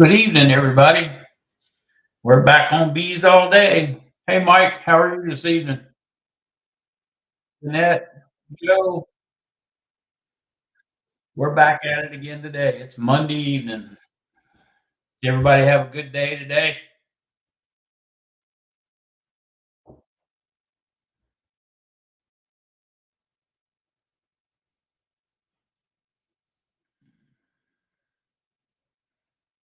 Good evening, everybody. We're back on bees all day. Hey, Mike, how are you this evening? Jeanette, Joe, we're back at it again today. It's Monday evening. Did everybody have a good day today?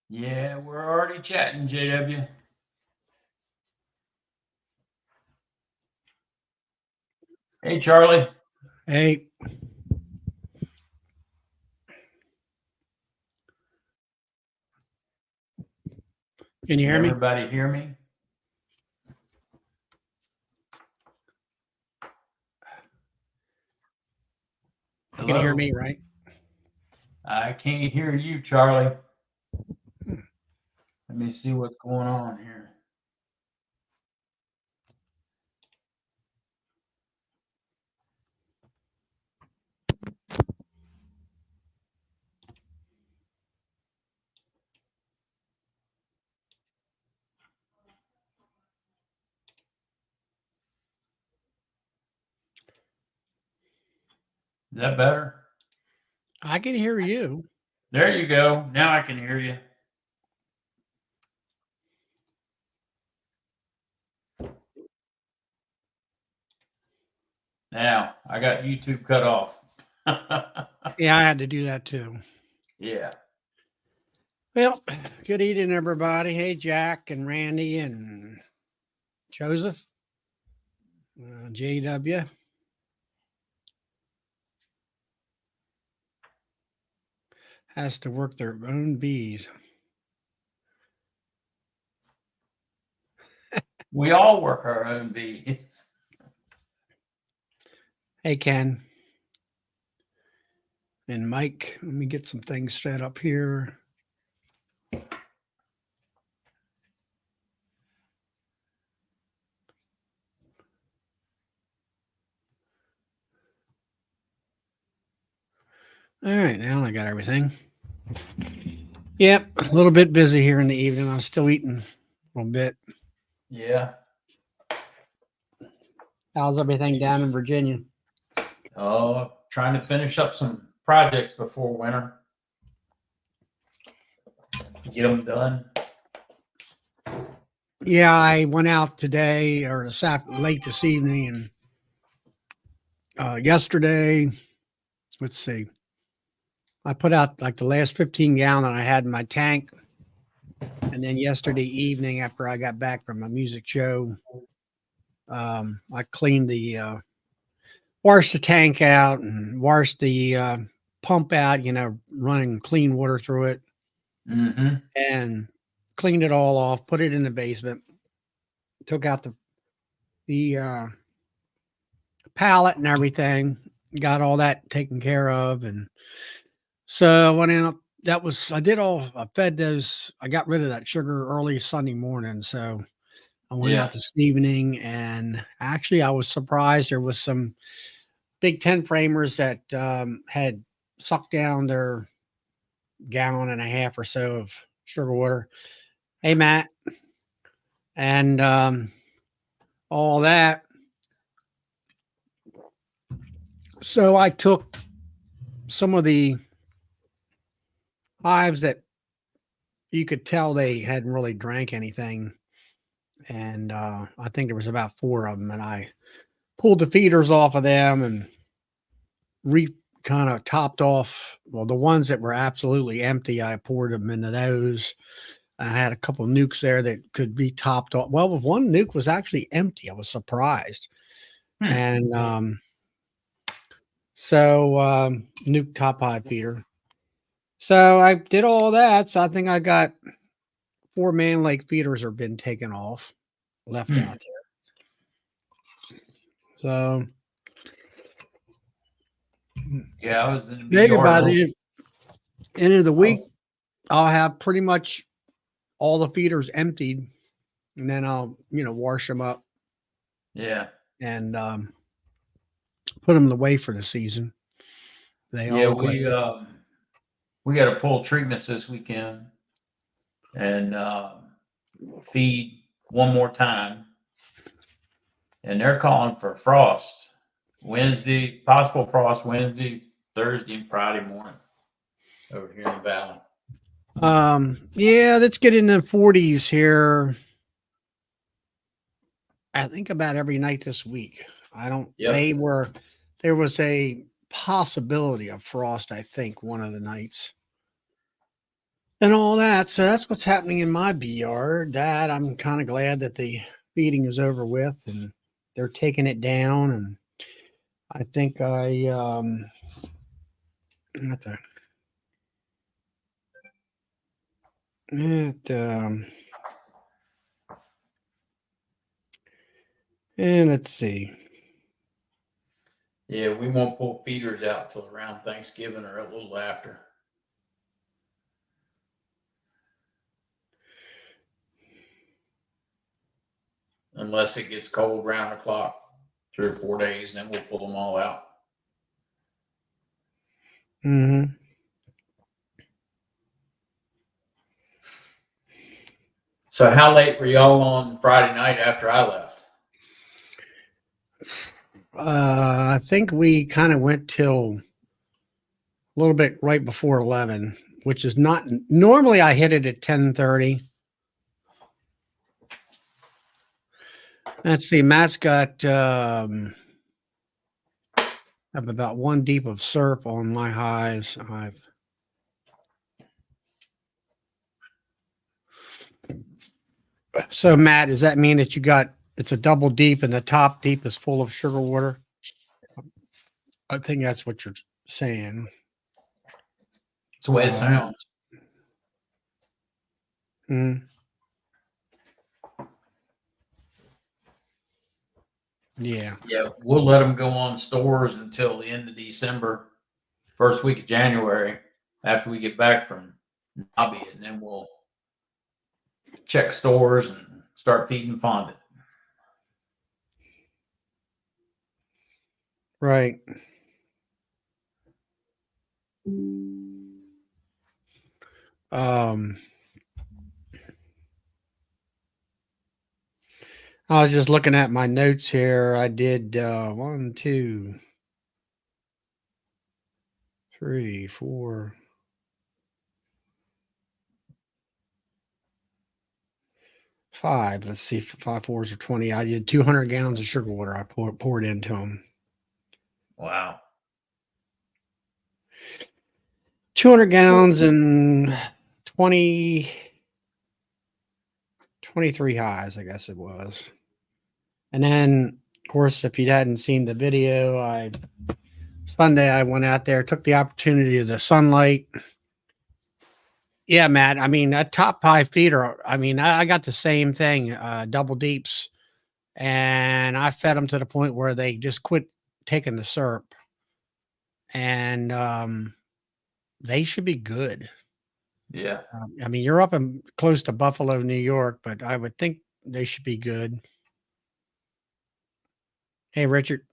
Yeah, we're already chatting, JW. Hey, Charlie. Hey, can you Can hear me? everybody hear me? You can hear Hello? me, right? I can't hear you, Charlie. Let me see what's going on here. Is that better? I can hear you. There you go. Now I can hear you. Now I got YouTube cut off. Yeah, I had to do that too. Yeah. Well, good evening, everybody. Hey, Jack and Randy and Joseph, JW. Has to work their own bees. We all work our own bees. Hey, Ken and Mike. Let me get some things set up here. All right, now I got everything. Yep, a little bit busy here in the evening. I'm still eating a little bit. Yeah. How's everything down in Virginia? Oh, trying to finish up some projects before winter. Get them done. Yeah, I went out today or late this evening and yesterday. Let's see. I put out like the last 15 gallon I had in my tank. And then yesterday evening, after I got back from a music show, I cleaned washed the tank out and washed the pump out, running clean water through it Mm-hmm. and cleaned it all off, put it in the basement, took out the pallet and everything, got all that taken care of. And so I went out. I fed those, I got rid of that sugar early Sunday morning. So I went Yeah. out this evening and actually I was surprised there was some big 10 framers that had sucked down their gallon and a half or so of sugar water. Hey, Matt. And all that. So I took some of the hives that you could tell they hadn't really drank anything. And I think there was about four of them. And I pulled the feeders off of them and re kind of topped off. Well, the ones that were absolutely empty, I poured them into those. I had a couple of nukes there that could be topped off. Well, one nuke was actually empty. I was surprised. Hmm. And so nuke top hive feeder. So I did all that. So I think I got four man lake feeders have been taken off, left Hmm. out there. So Yeah, I was in the bee maybe yard. by the end of the week, Oh, I'll have pretty much all the feeders emptied, and then I'll wash them up yeah. and put them away for the season. They all Yeah, look like we got to pull treatments this weekend. and feed one more time. And they're calling for frost Wednesday, possible frost Wednesday, Thursday, and Friday morning over here in the valley. Yeah, let's get in the 40s here. I think about every night this week. I don't, Yep. there was a possibility of frost, I think, one of the nights and all that. So that's what's happening in my bee yard. That I'm kind of glad that the feeding is over with and they're taking it down. And I think not the, it, and let's see. Yeah, we won't pull feeders out till around Thanksgiving or a little after. Unless it gets cold round the clock, 3 or 4 days, then we'll pull them all out. Mm-hmm. So how late were y'all on Friday night after I left? I think we kind of went till a little bit right before 11, which is not normally I hit it at 10:30. Let's see, Matt's got I'm about one deep of SERP on my hives. So Matt, does that mean that you got it's a double deep and the top deep is full of sugar water? I think that's what you're saying. That's the way it sounds. Mm, yeah. Yeah, we'll let them go on stores until the end of December, first week of January, after we get back from Nobby, and then we'll check stores and start feeding fondant. Right. Um, I was just looking at my notes here. I did 1, 2, 3, 4, 5. Let's see, 5 fours are 20. I did 200 gallons of sugar water. I poured into them. Wow. 200 gallons and 20, 23 highs, I guess it was. And then, of course, if you hadn't seen the video, Sunday I went out there, took the opportunity of the sunlight. Yeah, Matt. I mean, that top pie feeder. I mean, I got the same thing, double deeps, and I fed them to the point where they just quit taking the syrup, and they should be good. Yeah. I mean, you're up in close to Buffalo, New York, but I would think they should be good. Hey, Richard,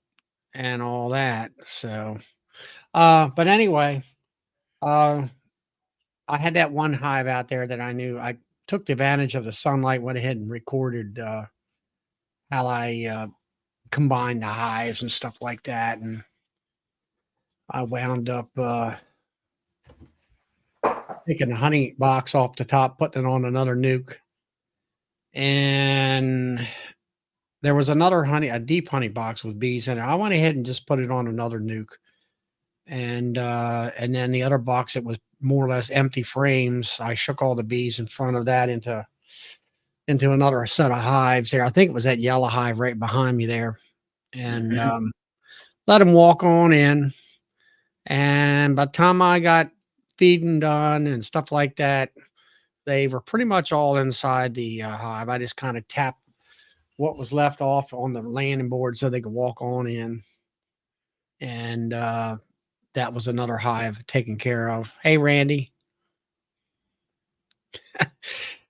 and all that. So, but anyway, uh, I had that one hive out there that I knew I took advantage of the sunlight, went ahead and recorded how I combined the hives and stuff like that. And I wound up taking the honey box off the top, putting it on another nuke. And there was a deep honey box with bees in it. I went ahead and just put it on another nuke. And then the other box that was more or less empty frames, I shook all the bees in front of that into another set of hives there. I think it was that yellow hive right behind me there. And let them walk on in. And by the time I got feeding done and stuff like that, they were pretty much all inside the hive. I just kind of tapped what was left off on the landing board so they could walk on in. And that was another hive taken care of. Hey, Randy.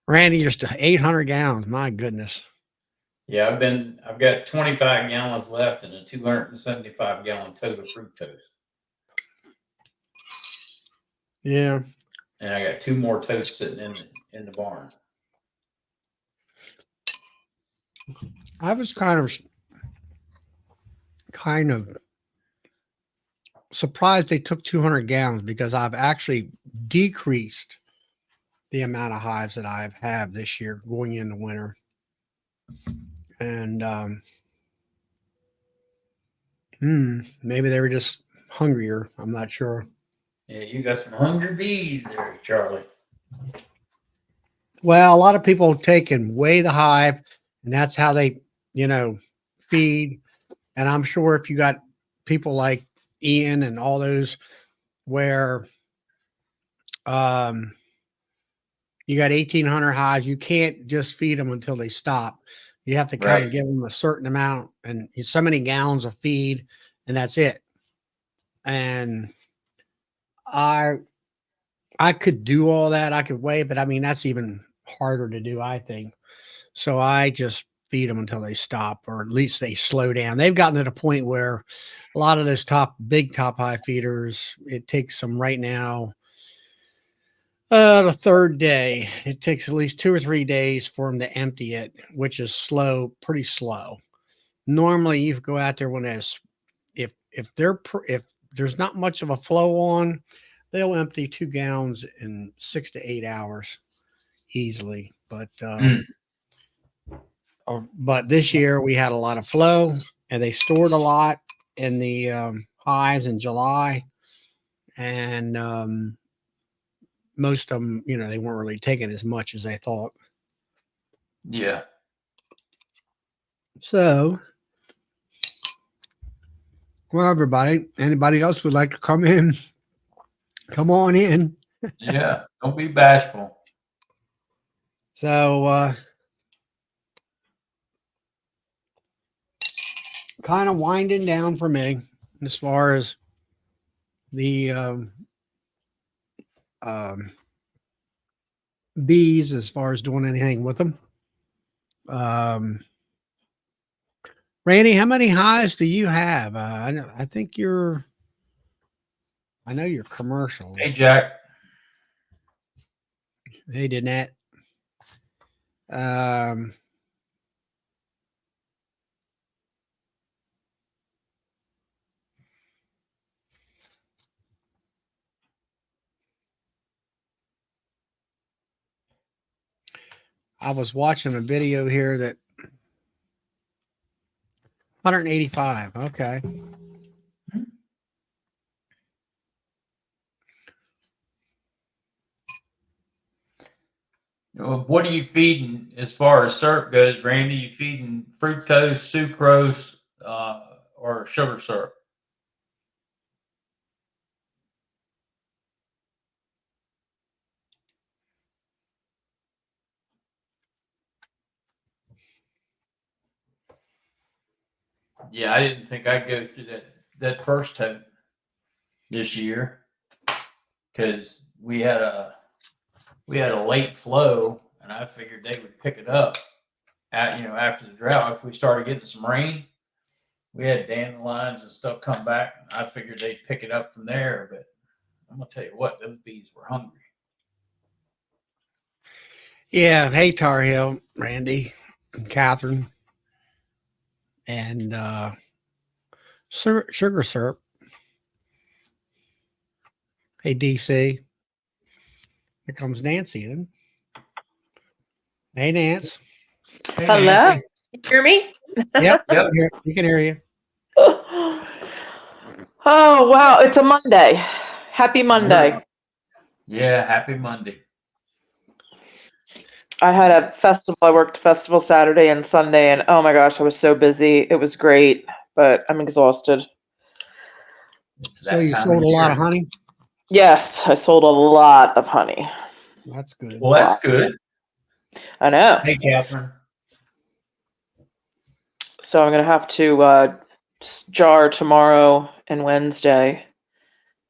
Randy, you're still 800 gallons. My goodness. Yeah, I've got 25 gallons left and a 275 gallon tote of fructose. Yeah. And I got 2 more totes sitting in the barn. I was kind of surprised they took 200 gallons because I've actually decreased the amount of hives that I have this year going into winter. And maybe they were just hungrier. I'm not sure. Yeah, you got some hungry bees there, Charlie. Well, a lot of people take and weigh the hive, and that's how they, feed. And I'm sure if you got people like Ian and all those where you got 1,800 hives, you can't just feed them until they stop. You have to kind of Right. give them a certain amount and so many gallons of feed, and that's it. And I could do all that. I could weigh, but I mean, that's even harder to do, I think. So I just feed them until they stop, or at least they slow down. They've gotten to the point where a lot of those big top high feeders, it takes them right now, the third day, it takes at least 2 or 3 days for them to empty it, which is slow, pretty slow. Normally you go out there when there's, if there's not much of a flow on, they'll empty 2 gallons in 6 to 8 hours easily. But this year we had a lot of flow, and they stored a lot in the hives in July, and most of them, they weren't really taking as much as they thought. Yeah. So, well, anybody else would like to come in? Come on in. Yeah. Don't be bashful. So, kind of winding down for me as far as the bees, as far as doing anything with them. Randy, how many hives do you have? I know you're commercial. Hey, Jack. Hey, Danette. I was watching a video here that 185. Okay. What are you feeding as far as syrup goes, Randy? You feeding fructose, sucrose, or sugar syrup? Yeah, I didn't think I'd go through that first tote this year because we had a late flow, and I figured they would pick it up after the drought. If we started getting some rain, we had dandelions and stuff come back. I figured they'd pick it up from there, but I'm gonna tell you what, those bees were hungry. Yeah. Hey, Tar Heel, Randy, and Catherine, and sugar syrup. Hey, DC. Here comes Nancy in. Hey, Nance. Hey, Hello. Nancy. You hear me? Yep. Yep. We can hear you. Oh, wow. It's a Monday. Happy Monday. Yeah, happy Monday. I had a festival. I worked festival Saturday and Sunday, and oh my gosh, I was so busy. It was great, but I'm exhausted. So you sold a lot of honey? Yes, I sold a lot of honey. That's good. Well, that's good. I know. Hey, Catherine. So I'm going to have to jar tomorrow and Wednesday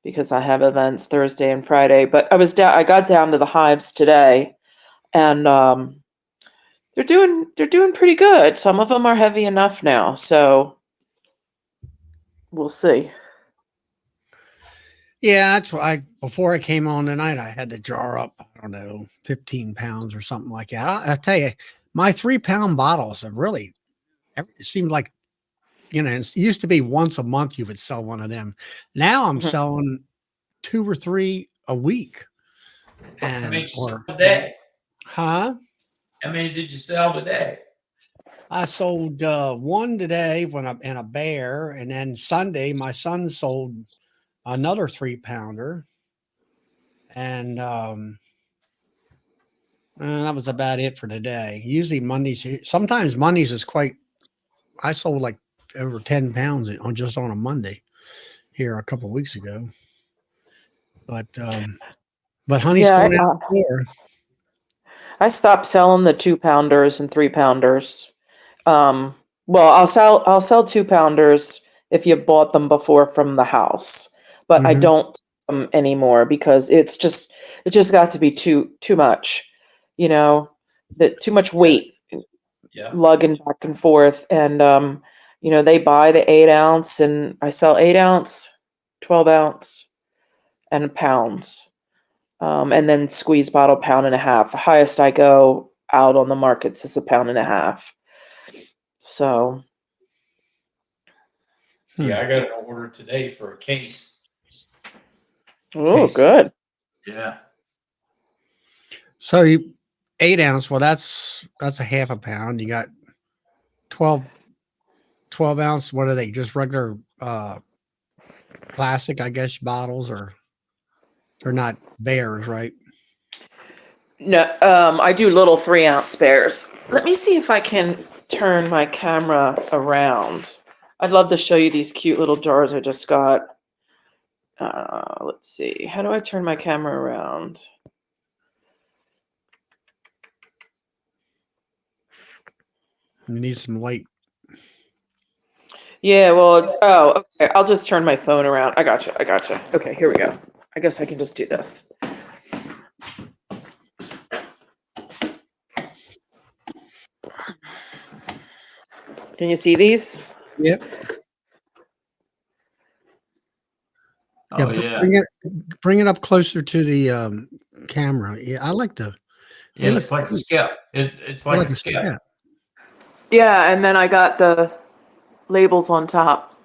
because I have events Thursday and Friday. But I got down to the hives today, and they're doing pretty good. Some of them are heavy enough now, so we'll see. Yeah, that's why before I came on tonight, I had to jar up, I don't don't know, 15 pounds or something like that. I tell you, my 3-pound bottles have really, it seemed like, it used to be once a month you would sell one of them. Now I'm Mhm. selling 2 or 3 a week. How many And, did you sell or, today? huh? How many did you sell today? I sold one today in a bear. And then Sunday, my son sold another 3-pounder. And, that was about it for today. Usually Mondays, sometimes Mondays is quite, I sold like over 10 pounds just on a Monday here a couple of weeks ago. But honey's Yeah, going out the door. I stopped selling the 2-pounders and 3-pounders. Well, I'll sell 2-pounders if you bought them before from the house, but I Mhm. don't anymore because it just got to be too much, you know, that too much weight Yeah. lugging back and forth, and they buy the 8 ounce and I sell 8 ounce, 12 ounce, and pounds, and then squeeze bottle pound and a half. The highest I go out on the markets is a pound and a half. So. Yeah, Hmm. I got an order today for a case. Oh, Case. good. Yeah. So 8 ounce, well, that's a half a pound. You got 12, 12 ounce. What are they? Just regular plastic, I guess, bottles, or they're not bears, right? No, I do little 3 ounce bears. Let me see if I can turn my camera around. I'd love to show you these cute little jars I just got. Let's see. How do I turn my camera around? You need some light. Yeah, well, okay. I'll just turn my phone around. I gotcha. I gotcha. Okay, here we go. I guess I can just do this. Can you see these? Yep. Yeah, Oh yeah. bring it up closer to the camera. Yeah, I like they Yeah. look It's like a cute. skip. It's They're like a like a skip. step. Yeah, and then I got the labels on top.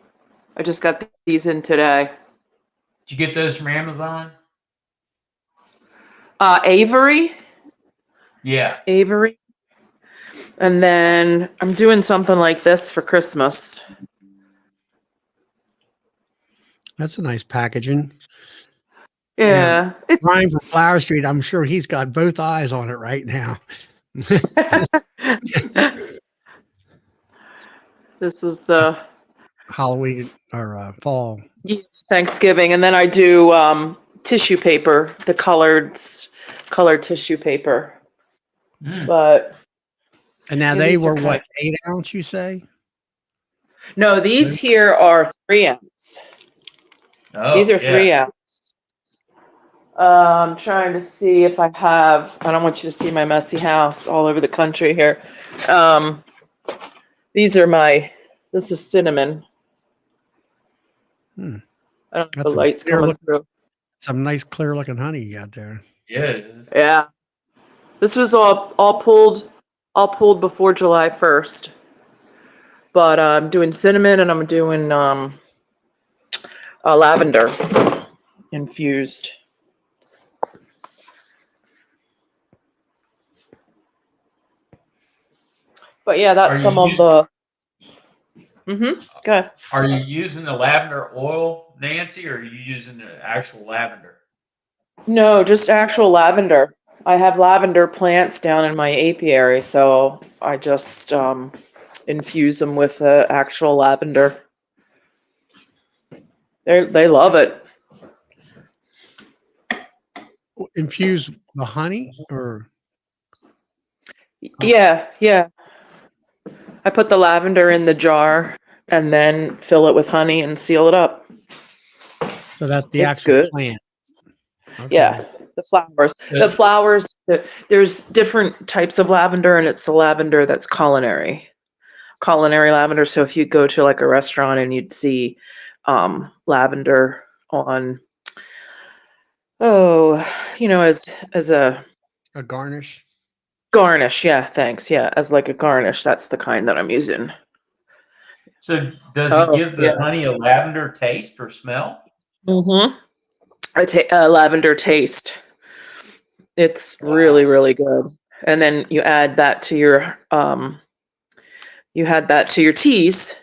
I just got these in today. Did you get those from Amazon? Avery. Yeah. Avery. And then I'm doing something like this for Christmas. That's a nice packaging. Yeah, Yeah, it's Brian from Flower Street, I'm sure he's got both eyes on it right now. this is the Halloween or fall. Thanksgiving, and then I do tissue paper, the colored tissue paper. Mm. But And now yeah, they these are were kind what, of 8 ounce, you say? no. These No? here are 3 ounce. These Oh are yeah. 3 ounce. I'm trying to see if I have. I don't want you to see my messy house all over the country here. Um, these are my. This is cinnamon. Hmm. I don't know if That's the light's coming through. some nice clear looking honey you got there. Yeah. It is. Yeah, this was all pulled before July 1st. But I'm doing cinnamon and I'm doing lavender infused. But yeah, Are that's you some of u- the. Go ahead. are you using the lavender oil, Nancy, or are you using the actual lavender? No, just actual lavender. I have lavender plants down in my apiary, so I just infuse them with actual lavender. They love it. Infuse the honey or Yeah, yeah. I put the lavender in the jar and then fill it with honey and seal it up. so that's the It's actual good. plant. Okay. Yeah, the flowers. The Uh, flowers. There's different types of lavender, and it's the lavender that's culinary lavender. So if you go to like a restaurant and you'd see lavender on Oh, as a A garnish. garnish. Yeah, thanks. Yeah, as like a garnish. That's the kind that I'm using. So does it Oh, give the yeah. honey a lavender taste or smell? Mm-hmm. Lavender taste. It's really, Wow. really good. And then you add that to your teas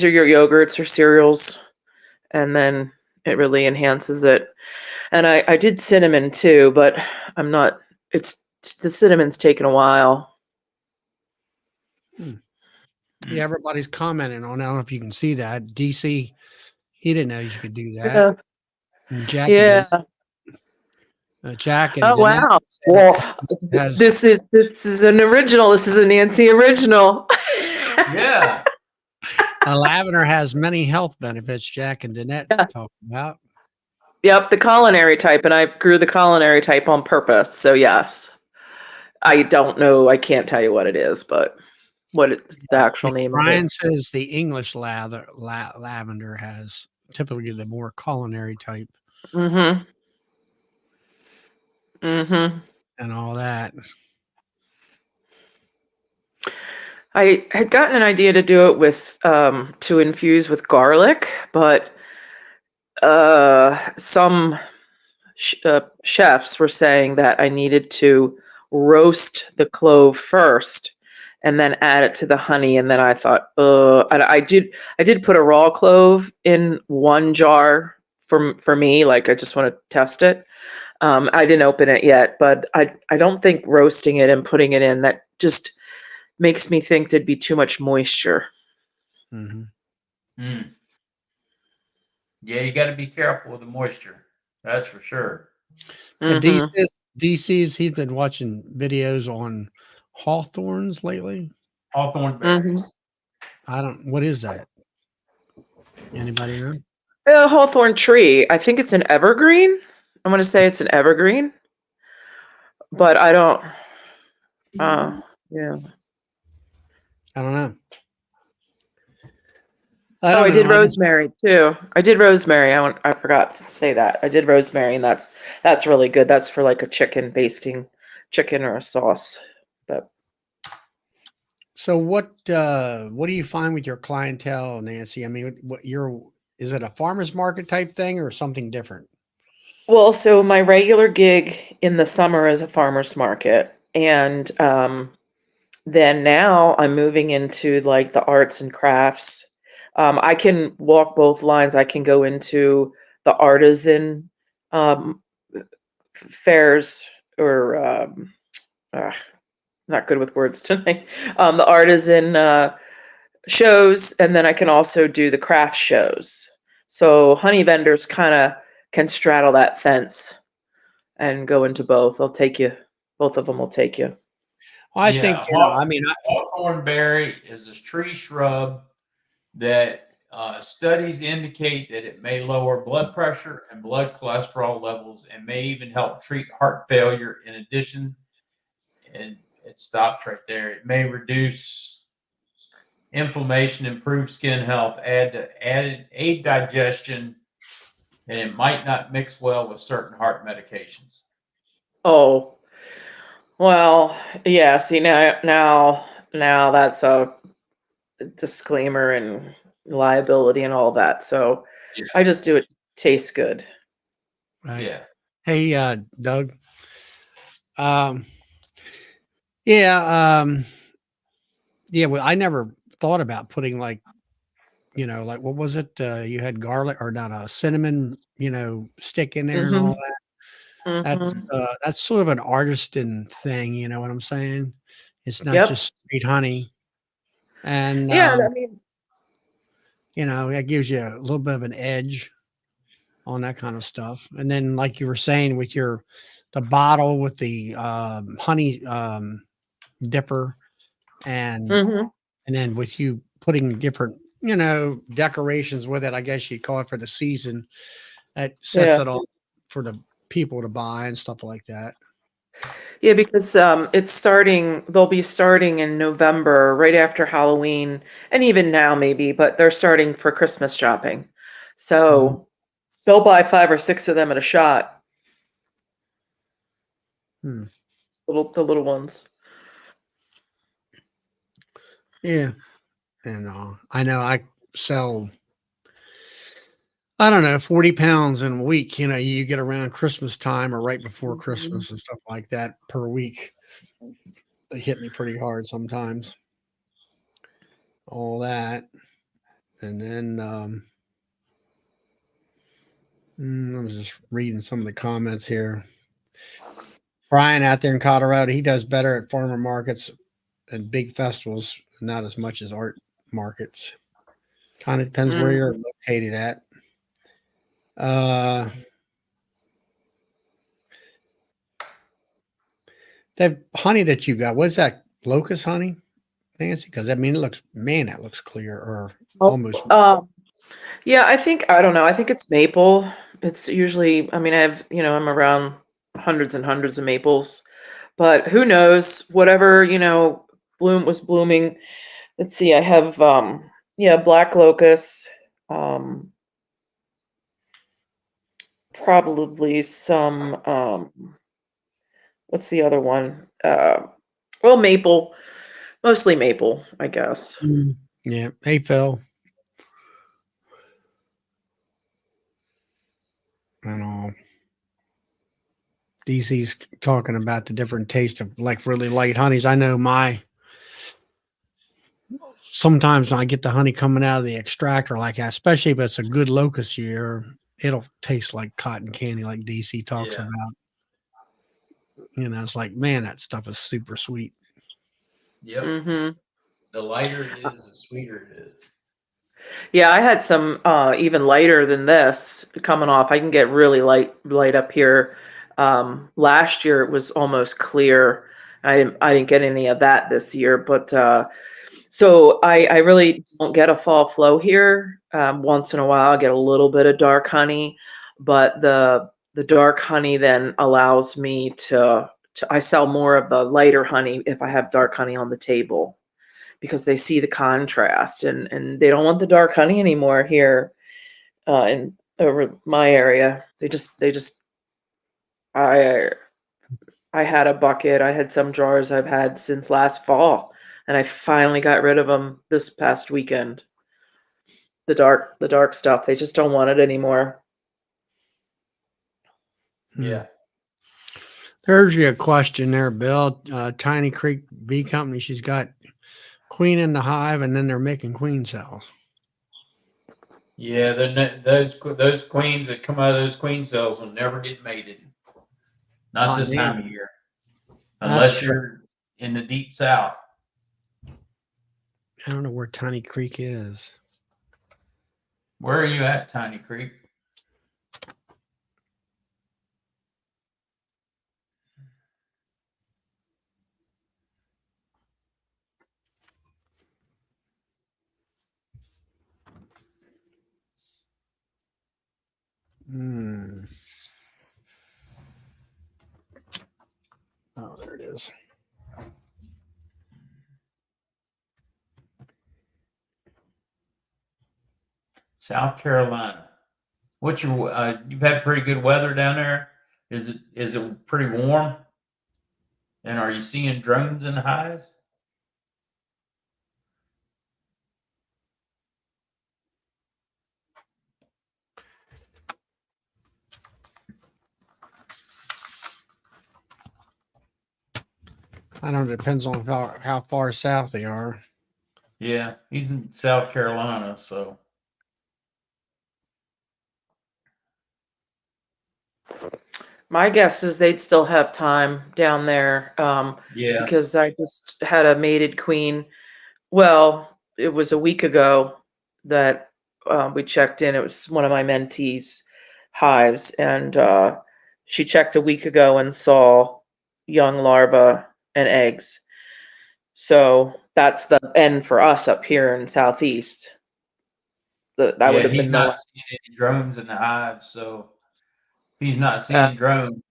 or your yogurts or cereals, and then it really enhances it. And I did cinnamon too, but I'm not. It's the cinnamon's taken a while. Hmm. Yeah, Mm. everybody's commenting on. I don't know if you can see that. DC, he didn't know you could do that. Yeah. And Yeah. Jack and Oh Jeanette wow. said it Well, has this is an original. This is a Nancy original. Yeah. a lavender has many health benefits. Jack and Jeanette Yeah. talked about. Yep, the culinary type, and I grew the culinary type on purpose. So yes, I don't know. I can't tell you what it is, but what it's the Yeah, actual name of it. Brian says the English lavender has typically the more culinary type Mm-hmm. Mm-hmm. and all that. I had gotten an idea to do it with to infuse with garlic, but some chefs were saying that I needed to roast the clove first and then add it to the honey. And then I thought, and I did put a raw clove in one jar for me. Like I just want to test it. I didn't open it yet, but I don't think roasting it and putting it in that just makes me think there'd be too much moisture. Hmm. Mm. Yeah, you got to be careful with the moisture. That's for sure. Yeah, Mm-hmm. DC's he's been watching videos on hawthorns lately. Hawthorn Mm-hmm. berries. I don't what is that? Anybody know? A hawthorn tree. I think it's an evergreen. I'm going to say it's an evergreen, but I don't. Uh, yeah. I don't know. I Oh, don't I know. did I just rosemary too. I did rosemary. I forgot to say that. I did rosemary, and that's really good. That's for like a chicken basting chicken or a sauce. But so what do you find with your clientele, Nancy? I mean, what you're is it a farmers market type thing or something different? well, so my regular gig in the summer is a farmer's market, and then now I'm moving into like the arts and crafts. I can walk both lines. I can go into the artisan um, fairs or uh, not good with words tonight. The artisan shows, and then I can also do the craft shows. So honey vendors kind of can straddle that fence and go into both. They'll take you. Both of them will take you. Well, I think Yeah, I mean, hawthorn berry is a tree shrub that studies indicate that it may lower blood pressure and blood cholesterol levels and may even help treat heart failure. In addition, and it stops right there. It may reduce inflammation, improve skin health, aid digestion, and it might not mix well with certain heart medications. Oh, well, yeah. See now that's a disclaimer and liability and all that. So Yeah, I just do it to taste good. right. yeah. Hey, Doug. Um, yeah, yeah. Well, I never thought about putting like like what was it? You had garlic or not a cinnamon, stick in there and all Mm-hmm. that. Mm-hmm. That's sort of an artisan thing. You know what I'm saying? It's not Yep. just straight honey, and Yeah. I mean, that gives you a little bit of an edge on that kind of stuff. And then, like you were saying, with the bottle with the honey dipper, and hmm and then with you putting different decorations with it. I guess you'd call it for the season. That sets yeah. it off for the people to buy and stuff like that. Yeah, because it's starting, they'll be starting in November, right after Halloween, and even now maybe, but they're starting for Christmas shopping. Mhm. So they'll buy five or six of them at a shot. Hmm. The little ones. Yeah. And I know I sell, I don't know, 40 pounds in a week. You know, you get around Christmas time or right before Mhm. Christmas and stuff like that per week. They hit me pretty hard sometimes. All that. And then I was just reading some of the comments here. Brian out there in Colorado, he does better at farmer markets and big festivals, not as much as art markets. Kind of depends where you're Mhm. located at. Uh, that honey that you got, what's that? Locust honey, Nancy? Because I mean, it looks, man, that looks clear or Oh, almost. yeah, I don't know. I think it's maple. It's usually, I mean, I'm around hundreds and hundreds of maples, but who knows? Whatever, was blooming. Let's see, I have, yeah, black locust, um, probably some, what's the other one? Well, maple, mostly maple, I guess. Yeah. Hey, Phil. And DC's talking about the different taste of like really light honeys. I know sometimes when I get the honey coming out of the extractor like that, especially if it's a good locust year, it'll taste like cotton candy, like DC talks Yeah. about. You know, it's like, man, that stuff is super sweet. Yep. Hmm. The lighter it is, the sweeter it is. Yeah, I had some even lighter than this coming off. I can get really light up here. Last year it was almost clear. I didn't get any of that this year, but so I really don't get a fall flow here. Once in a while, I get a little bit of dark honey, but the dark honey then allows me to I sell more of the lighter honey if I have dark honey on the table because they see the contrast and they don't want the dark honey anymore here in over my area. They just I I had a bucket. I had some jars I've had since last fall, and I finally got rid of them this past weekend. The dark stuff. They just don't want it anymore. Hmm. Yeah. There's your question there, Bill. Tiny Creek Bee Company, she's got queen in the hive and then they're making queen cells. Yeah, those queens that come out of those queen cells will never get mated. Not Ah, this damn. time of year, That's unless true. you're in the deep south. I don't know where Tiny Creek is. Where are you at, Tiny Creek? Hmm. Oh, there it is. South Carolina. What's your? You've had pretty good weather down there. Is it pretty warm? And are you seeing drones in the hives? I don't know. It depends on how far south they are. Yeah, he's in South Carolina, so My guess is they'd still have time down there yeah, because I just had a mated queen. Well, it was a week ago that we checked in. It was one of my mentees' hives, and she checked a week ago and saw young larvae and eggs. So that's the end for us up here in Southeast. That would yeah. have He's been the not last. seeing any drones in the hives, so if he's not Uh, seeing drones,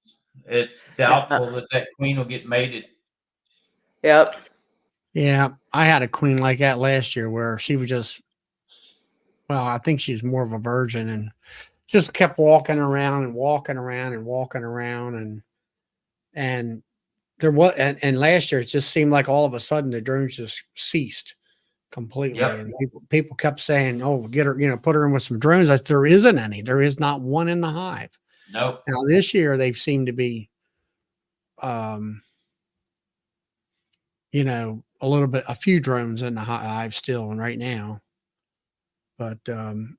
it's yeah. doubtful that that queen will get mated. Yep. Yeah, I had a queen like that last year where she was just, well, I think she's more of a virgin and just kept walking around and walking around and walking around. And and there was, and last year it just seemed like all of a sudden the drones just ceased completely, Yep. and people kept saying, "Oh, get her, put her in with some drones." I said, there isn't any. There is not one in the hive. Nope. Now this year they've seemed to be, um, a few drones in the hive still, and right now, but and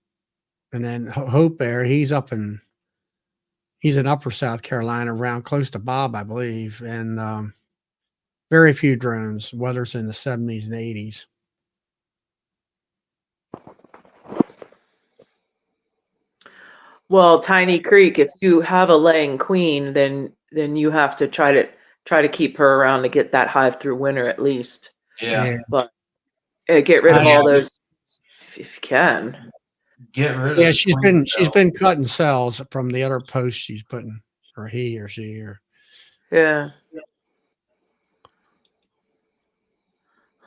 then Hope Bear, he's in Upper South Carolina, around close to Bob, I believe, and very few drones. Weather's in the 70s and 80s. Well, Tiny Creek, if you have a laying queen, then you have to try to keep her around to get that hive through winter at least. Yeah. Yeah, But get rid of I, all those if you can. Get rid of yeah. the queen She's cell. been cutting cells from the other posts she's putting, or he or she or. Yeah.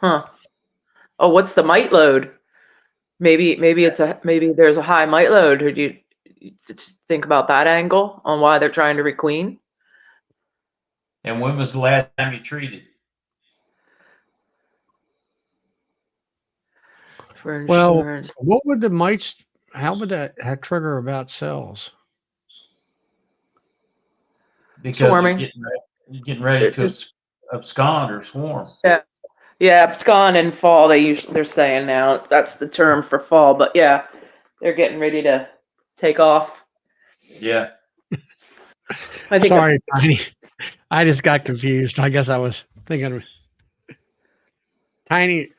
Huh. Oh, what's the mite load? Maybe maybe there's a high mite load. Or do you think about that angle on why they're trying to requeen? And when was the last time you treated? For Well, insurance. what would the mites? How would that trigger about cells? Because they're Swarming. getting ready It's to just abscond or swarm. yeah, abscond and fall. They're saying now that's the term for fall. But yeah, they're getting ready to take off. Yeah. I think Sorry, Tiny. I just got confused. I guess I was thinking Tiny.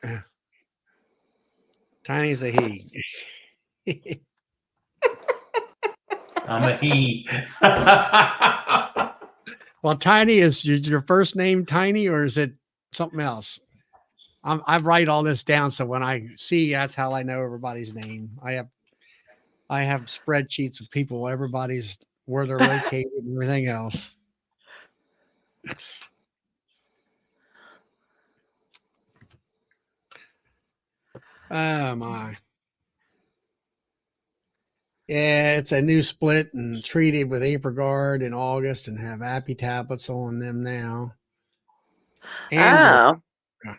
Tiny's a he. I'm a he. Well, Tiny is your first name, Tiny, or is it something else? I write all this down, so when I see, that's how I know everybody's name. I have spreadsheets of people, everybody's where they're located and everything else. Oh my. Yeah, it's a new split and treated with AprilGuard in August and have Appy tablets on them now. Andrew. Oh,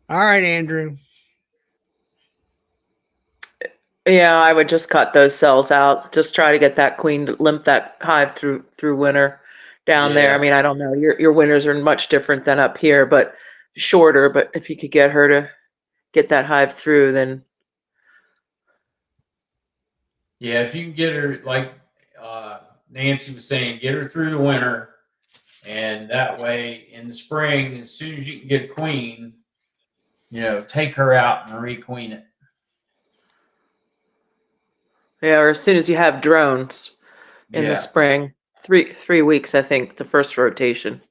All right, Andrew. yeah. I would just cut those cells out. Just try to get that queen to limp that hive through winter down there. I Yeah. mean, I don't know. Your winters are much different than up here, but shorter. But if you could get her to get that hive through, then Yeah. If you can get her, like Nancy was saying, get her through the winter. And that way, in the spring, as soon as you can get a queen, take her out and requeen it. yeah. Or as soon as you have drones in the Yeah. spring, 3 weeks. I think the first rotation.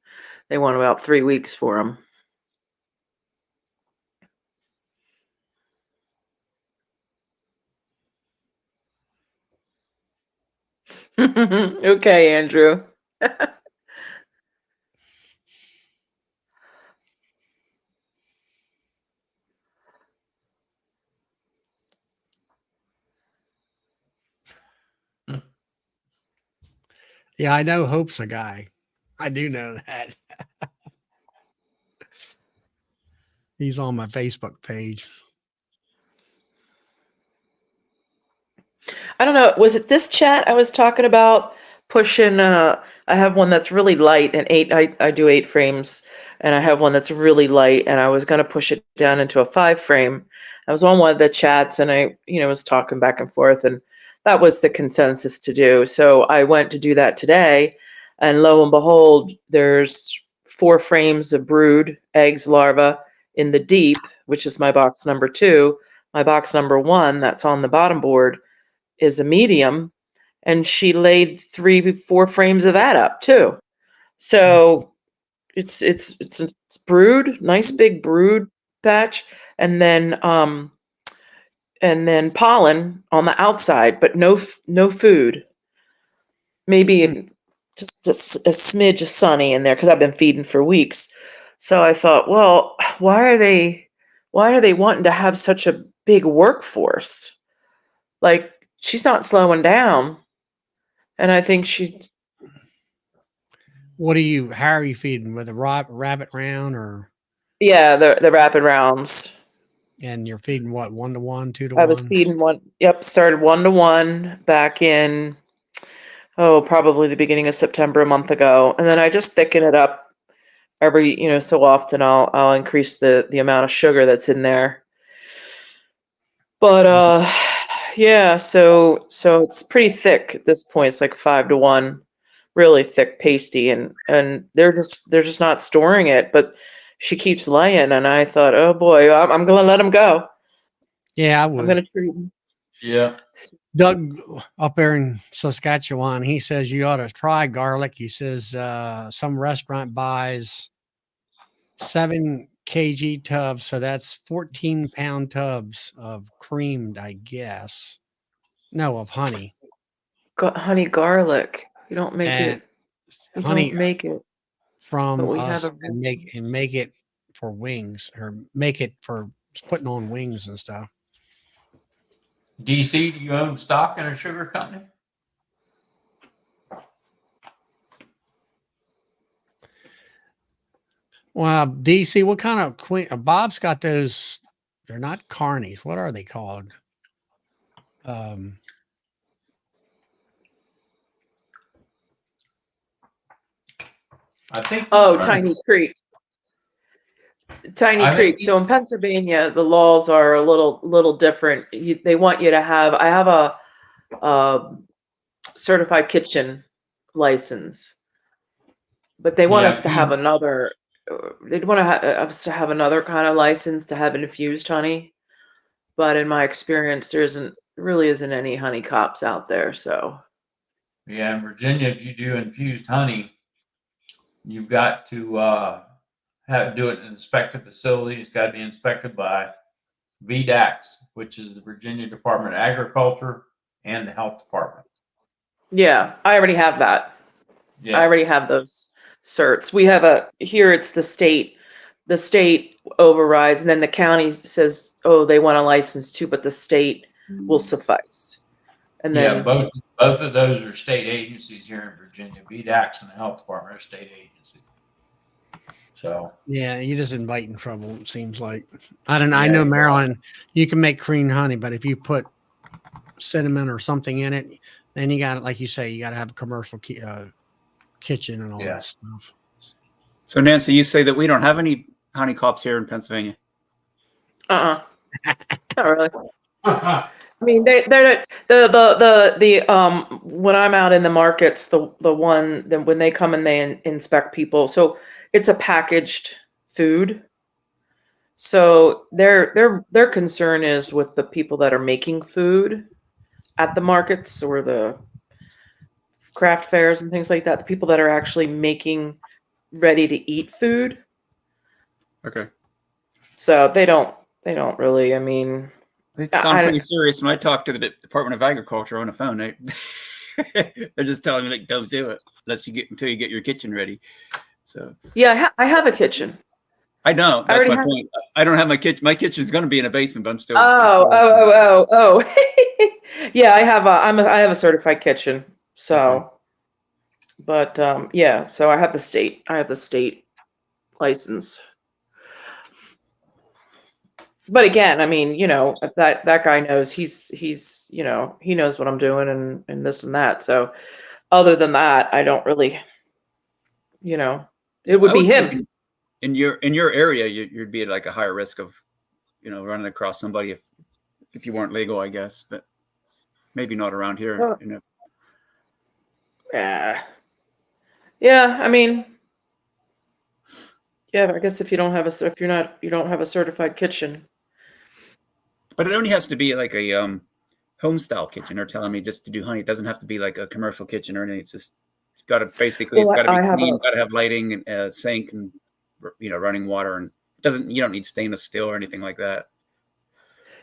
They want about 3 weeks for them. Okay, Andrew. Yeah, I know Hope's a guy. I do know that. He's on my Facebook page. I don't know. Was it this chat I was talking about pushing? I have one that's really light and I do 8 frames, and I have one that's really light, and I was going to push it down into a 5 frame. I was on one of the chats, and I, was talking back and forth, and that was the consensus to do. So I went to do that today, and lo and behold, there's 4 frames of brood eggs larva in the deep, which is my box number 2. My box number 1, that's on the bottom board, is a medium, and she laid 4 frames of that up too. So it's brood, nice big brood patch, and then pollen on the outside, but no food. Maybe just a smidge of sunny in there because I've been feeding for weeks. So I thought, well, why are they wanting to have such a big workforce? Like, she's not slowing down. And I think how are you feeding with a rabbit round or, Yeah, the rapid rounds. and you're feeding what, 1-to-1, I was 2-to-1? feeding one. Yep, started 1-to-1 back in probably the beginning of September a month ago, and then I just thicken it up every so often. I'll increase the amount of sugar that's in there. But yeah, so it's pretty thick at this point. It's like 5-to-1, really thick pasty, and they're just not storing it. But she keeps laying, and I thought, oh boy, I'm gonna let him go. Yeah, I I'm would. gonna treat him. Yeah. Doug up there in Saskatchewan, he says you ought to try garlic. He says some restaurant buys 7 kg tubs, so that's 14-pound tubs of creamed, I guess. No, of honey. Honey garlic. You don't make And it. You don't honey make it, but from we have us a and make it for wings, or make it for putting on wings and stuff. DC, do you own stock in a sugar company? Well, DC, what kind of queen? Bob's got those. They're not carnies. What are they called? Um, I think. Tiny Creek. Tiny I think. Creek. So in Pennsylvania, the laws are a little different. They want you to have. I have a certified kitchen license, but they want us Yeah. to have another. They'd want us to have another kind of license to have infused honey. But in my experience, there really isn't any honey cops out there. So Yeah, in Virginia, if you do infused honey, you've got to do it in an inspected facility. It's got to be inspected by VDAX, which is the Virginia Department of Agriculture and the Health Department. yeah, I already have that. I Yeah. already have those certs. We have here it's the state. The state overrides, and then the county says, oh, they want a license too, but the state will suffice. And Yeah, then, both of those are state agencies here in Virginia. VDAX and the Health Department are state agencies. So yeah, you're just inviting trouble. It seems like. I don't know. I Yeah, know you are. Maryland, you can make cream honey, but if you put cinnamon or something in it, then you got to, like you say, you got to have a commercial kitchen and all Yeah. that stuff. So Nancy, you say that we don't have any honey cops here in Pennsylvania. not really. I mean, they're the when I'm out in the markets, when they come and they inspect people, so it's a packaged food. So their concern is with the people that are making food at the markets or the craft fairs and things like that. The people that are actually making ready to eat food. Okay. So they don't really. I mean, They sound pretty serious when I talk to the Department of Agriculture on the phone. They're just telling me, like, don't do it until you get your kitchen ready. So yeah, I have a kitchen. I know that's my point. I don't have my kitchen. My kitchen's going to be in a basement, but I'm still. Oh. Yeah, I have a certified kitchen. So, Okay. but yeah, so I have the state license. But again, I mean, that guy knows he's he knows what I'm doing and this and that. So other than that, I don't really, it would be him. In your area, you'd be at like a higher risk of, running across somebody if you weren't legal, I guess, but maybe not around here. Yeah. I mean, yeah, I guess if you don't have you don't have a certified kitchen. But it only has to be like a home style kitchen. They're telling me just to do honey. It doesn't have to be like a commercial kitchen or anything. It's just it's got to be clean, got to have lighting and sink and running water, and you don't need stainless steel or anything like that.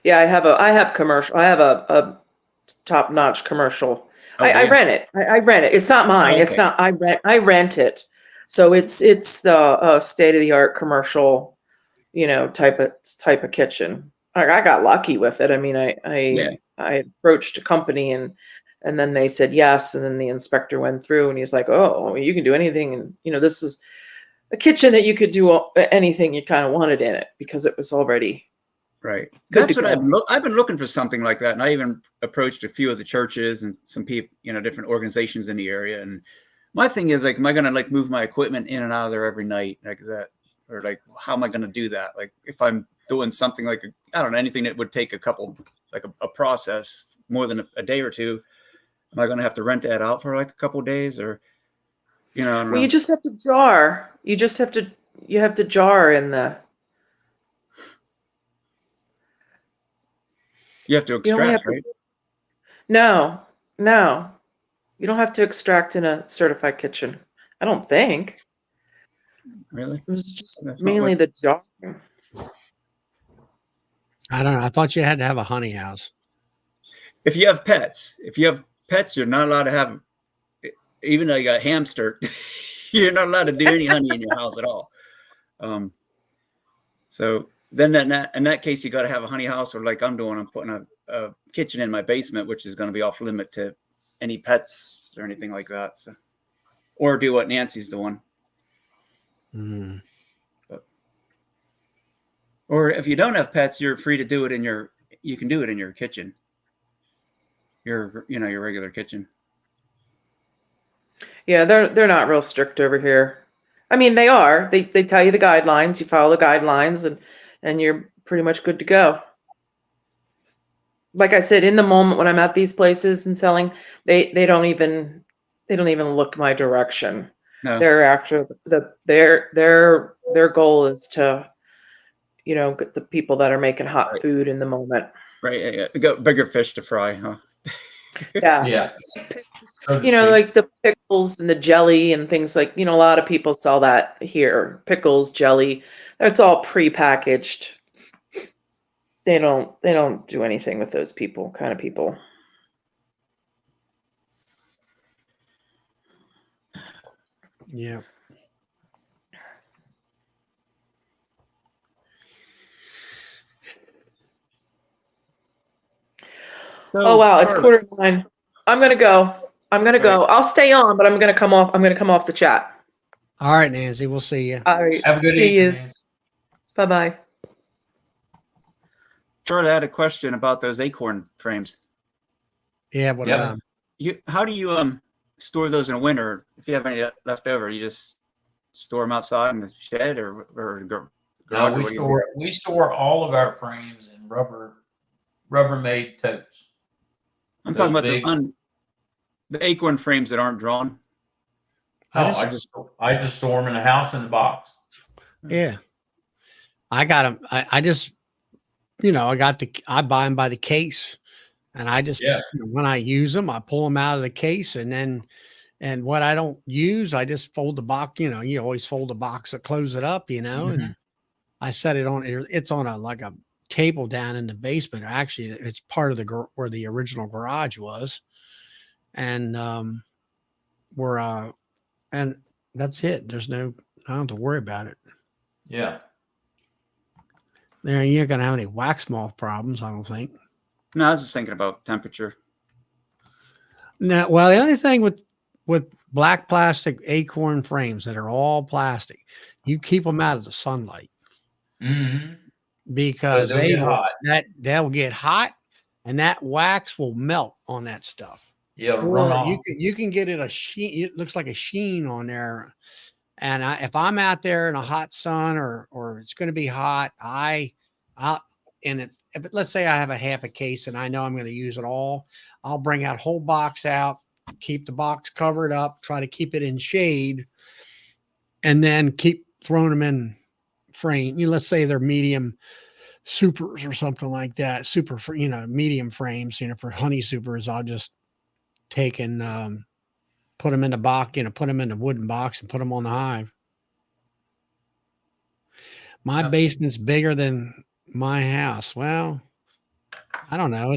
Yeah, I have commercial. I have a top-notch commercial. I rent it. I rent it. It's not mine. Oh, okay. It's not. I rent it. So it's the state-of-the-art commercial, type of kitchen. I got lucky with it. I mean, I approached a company and And then they said yes. And then the inspector went through and he was like, oh, you can do anything. And, this is a kitchen that you could do anything you kind of wanted in it because it was already right. good That's to what go. I've been looking for, something like that. And I even approached a few of the churches and some people, different organizations in the area. And my thing is, like, am I going to like move my equipment in and out of there every night? Like, is that, or like, how am I going to do that? Like, if I'm doing something like, I don't know, anything that would take a couple, like a process more than a day or two, am I going to have to rent that out for like a couple of days, or, I don't know. You just have to jar. You have to jar in the. You have to extract, right? No. You don't have to extract in a certified kitchen. I don't think. Really? It was just That's not mainly what- the jar. I don't know. I thought you had to have a honey house. If you have pets, you're not allowed to have, even like a hamster, you're not allowed to do any honey in your house at all. So then in that case, you got to have a honey house, or like I'm doing, I'm putting a kitchen in my basement, which is going to be off limit to any pets or anything like that. So, or do what Nancy's doing. Mm. Or if you don't have pets, you're free to do it you can do it in your kitchen. Your regular kitchen. Yeah, they're not real strict over here. I mean, they are. They tell you the guidelines. You follow the guidelines, and you're pretty much good to go. Like I said, in the moment when I'm at these places and selling, they don't even look my direction. No. They're after their goal is to, get the people that are making hot Right. food in the moment. Right. Yeah. Got bigger fish to fry, huh? Yeah. Yeah. So to You know, speak. like the pickles and the jelly and things like, a lot of people sell that here. Pickles, jelly, that's all prepackaged. They don't do anything with those kind of people. Yeah. Oh wow, it's Charlotte. 8:45. I'm gonna go. I'll stay on, but I'm gonna come off the chat. All right, Nancy. We'll see you. All right. Have a good See evening. you. Bye-bye. Charlotte, I had a question about those acorn frames. Yeah. What Yep. about 'em? How do you store those in the winter? If you have any left over, you just store them outside in the shed or garage? No, or what do you do? we store all of our frames in Rubbermaid totes. I'm Those talking about big- the acorn frames that aren't drawn. I just store them in the house in the box. Yeah. I got them. I just, I buy them by the case, and I just, when I use them, I pull them out of the case, and what I don't use, I just fold the box. You always fold the box to close it up, and I set it on. It's on a table down in the basement. Actually, it's part of where the original garage was, and and that's it. I don't have to worry about it. Yeah. There, you ain't gonna have any wax moth problems, I don't think. No, I was just thinking about temperature. Now, well, the only thing with black plastic acorn frames that are all plastic, you keep them out of the sunlight Mm-hmm. because They'll get hot. they'll get hot, and that wax will melt on that stuff. Yeah, Or run off. you can get it a sheen. It looks like a sheen on there. And if I'm out there in a hot sun or it's going to be hot, let's say I have a half a case and I know I'm going to use it all, I'll bring that whole box out, keep the box covered up, try to keep it in shade, and then keep throwing them in frame. Let's say they're medium supers or something like that. Super for medium frames. For honey supers, I'll just take and put them in the box, put them in the wooden box and put them on the hive. My basement's bigger than my house. Well, I don't know.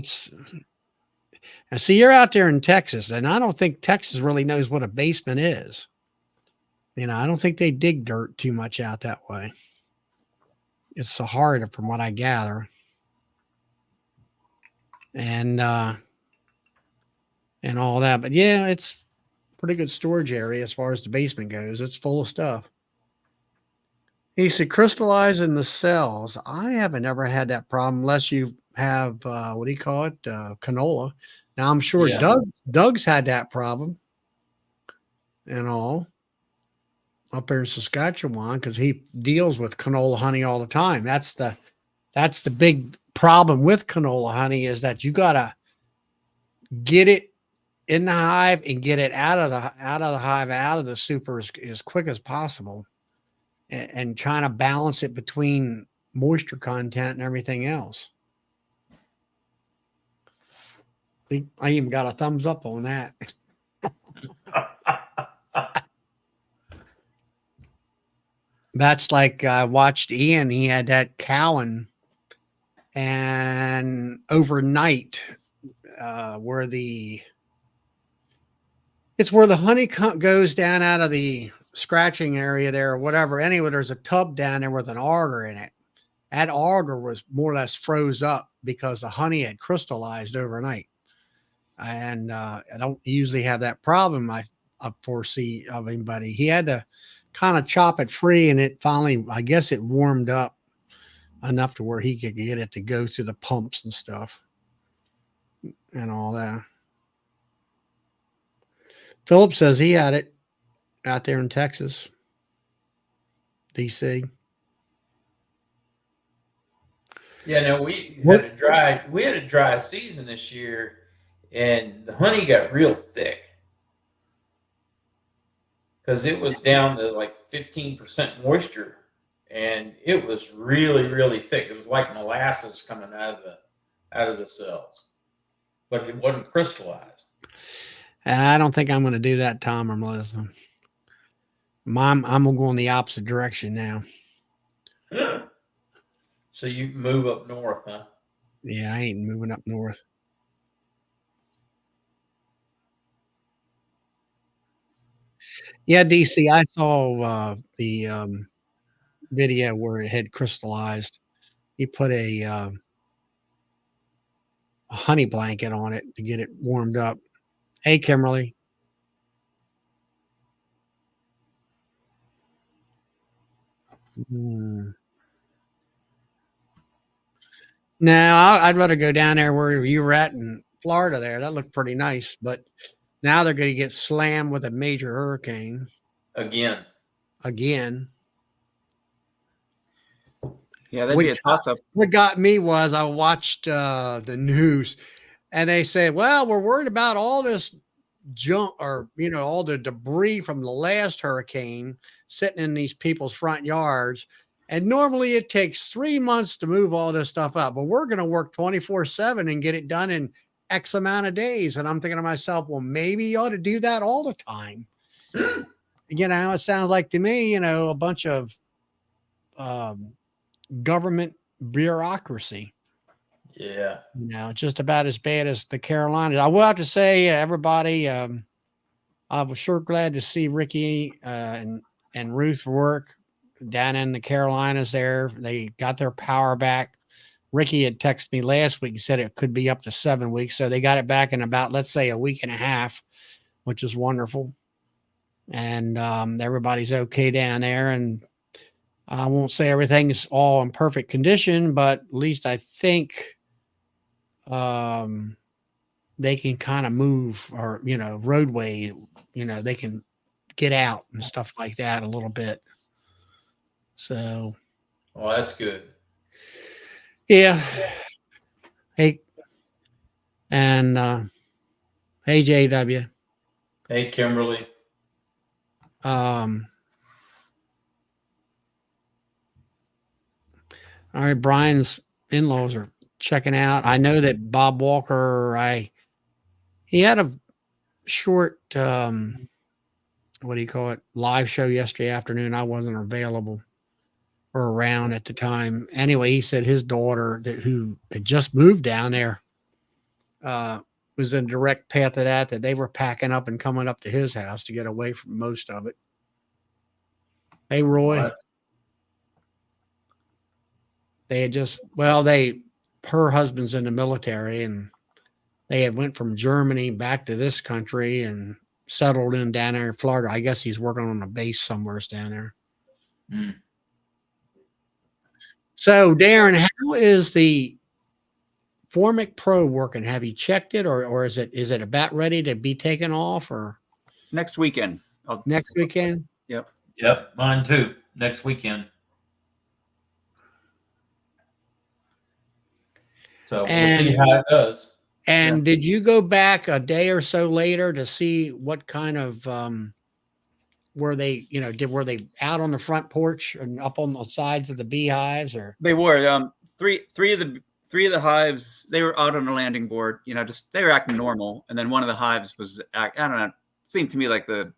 And see, you're out there in Texas, and I don't think Texas really knows what a basement is. I don't think they dig dirt too much out that way. It's Sahara, from what I gather. And and all that. But yeah, it's pretty good storage area as far as the basement goes. It's full of stuff. He said crystallize in the cells. I haven't ever had that problem unless you have what do you call it? Canola. Now I'm sure Yeah. Doug's had that problem and all up there in Saskatchewan because he deals with canola honey all the time. That's the big problem with canola honey is that you gotta get it in the hive and get it out of the hive, out of the super as quick as possible, and trying to balance it between moisture content and everything else. I even got a thumbs up on that. That's like I watched Ian. He had that cowan, and overnight, where it's where the honey goes down out of the scratching area there or whatever. Anyway, there's a tub down there with an auger in it. That auger was more or less froze up because the honey had crystallized overnight. And I don't usually have that problem I foresee of anybody. He had to kind of chop it free, and it finally, I guess it warmed up enough to where he could get it to go through the pumps and stuff and all that. Philip says he had it out there in Texas, DC. Yeah, no, we had a dry season this year, and the honey got real thick because it was down to like 15% moisture, and it was really, really thick. It was like molasses coming out of the cells, but it wasn't crystallized. I don't think I'm going to do that, Tom or Melissa. I'm going to go in the opposite direction now. So you move up north, huh? Yeah, I ain't moving up north. Yeah, DC, I saw the video where it had crystallized. He put a honey blanket on it to get it warmed up. Hey, Kimberly. Now, I'd rather go down there where you were at in Florida there. That looked pretty nice. But now they're going to get slammed with a major hurricane. Again. Yeah, that'd be a toss-up. What got me was I watched the news, and they say, well, we're worried about all this junk or, all the debris from the last hurricane sitting in these people's front yards. And normally it takes 3 months to move all this stuff up, but we're going to work 24/7 and get it done in X amount of days. And I'm thinking to myself, well, maybe you ought to do that all the time. It sounds like to me, a bunch of government bureaucracy. Yeah. Just about as bad as the Carolinas. I will have to say, everybody, I was sure glad to see Ricky and Ruth work down in the Carolinas there. They got their power back. Ricky had texted me last week and said it could be up to 7 weeks. So they got it back in about, let's say, a week and a half, which is wonderful. And everybody's okay down there. And I won't say everything is all in perfect condition, but at least I think they can kind of move or, roadway, they can get out and stuff like that a little bit. So. Well, that's good. Yeah. Hey. And hey, JW. Hey, Kimberly. All right, Brian's in-laws are checking out. I know that Bob Walker, he had a short what do you call it, live show yesterday afternoon. I wasn't available or around at the time. Anyway, he said his daughter who had just moved down there was in direct path of that they were packing up and coming up to his house to get away from most of it. Hey, Roy. What? They had her husband's in the military, and they had went from Germany back to this country and settled in down there in Florida. I guess he's working on a base somewhere down there. Mm. So, Darren, how is the Formic Pro working? Have you checked it, or is it about ready to be taken off, or Next weekend. next weekend? Yep. Yep, mine too. Next weekend. So we'll see how it does. And did you go back a day or so later to see what kind of were they, were they out on the front porch and up on the sides of the beehives, or They were three of the hives, they were out on the landing board, just they were acting normal. And then one of the hives was I don't know, it seemed to me like the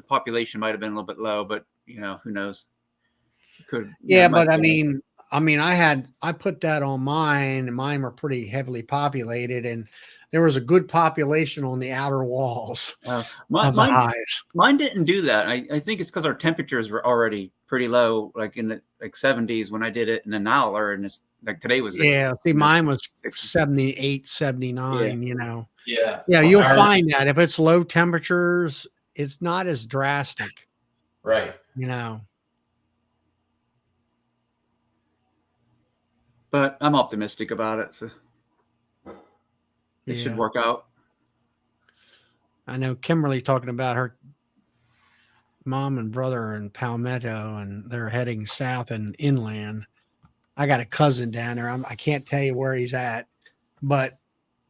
population might have been a little bit low, but who knows? Could but I mean I put that on mine, and mine were pretty heavily populated, and there was a good population on the outer walls of the hives. Mine didn't do that. I think it's because our temperatures were already pretty low, like in the 70s when I did it, and then now are in this, like today was mine was 78, 79. Yeah. You'll find that if it's low temperatures, it's not as drastic, right? But I'm optimistic about it, so it should work out. I know Kimberly talking about her mom and brother in Palmetto, and they're heading south and inland. I got a cousin down there. I can't tell you where he's at, but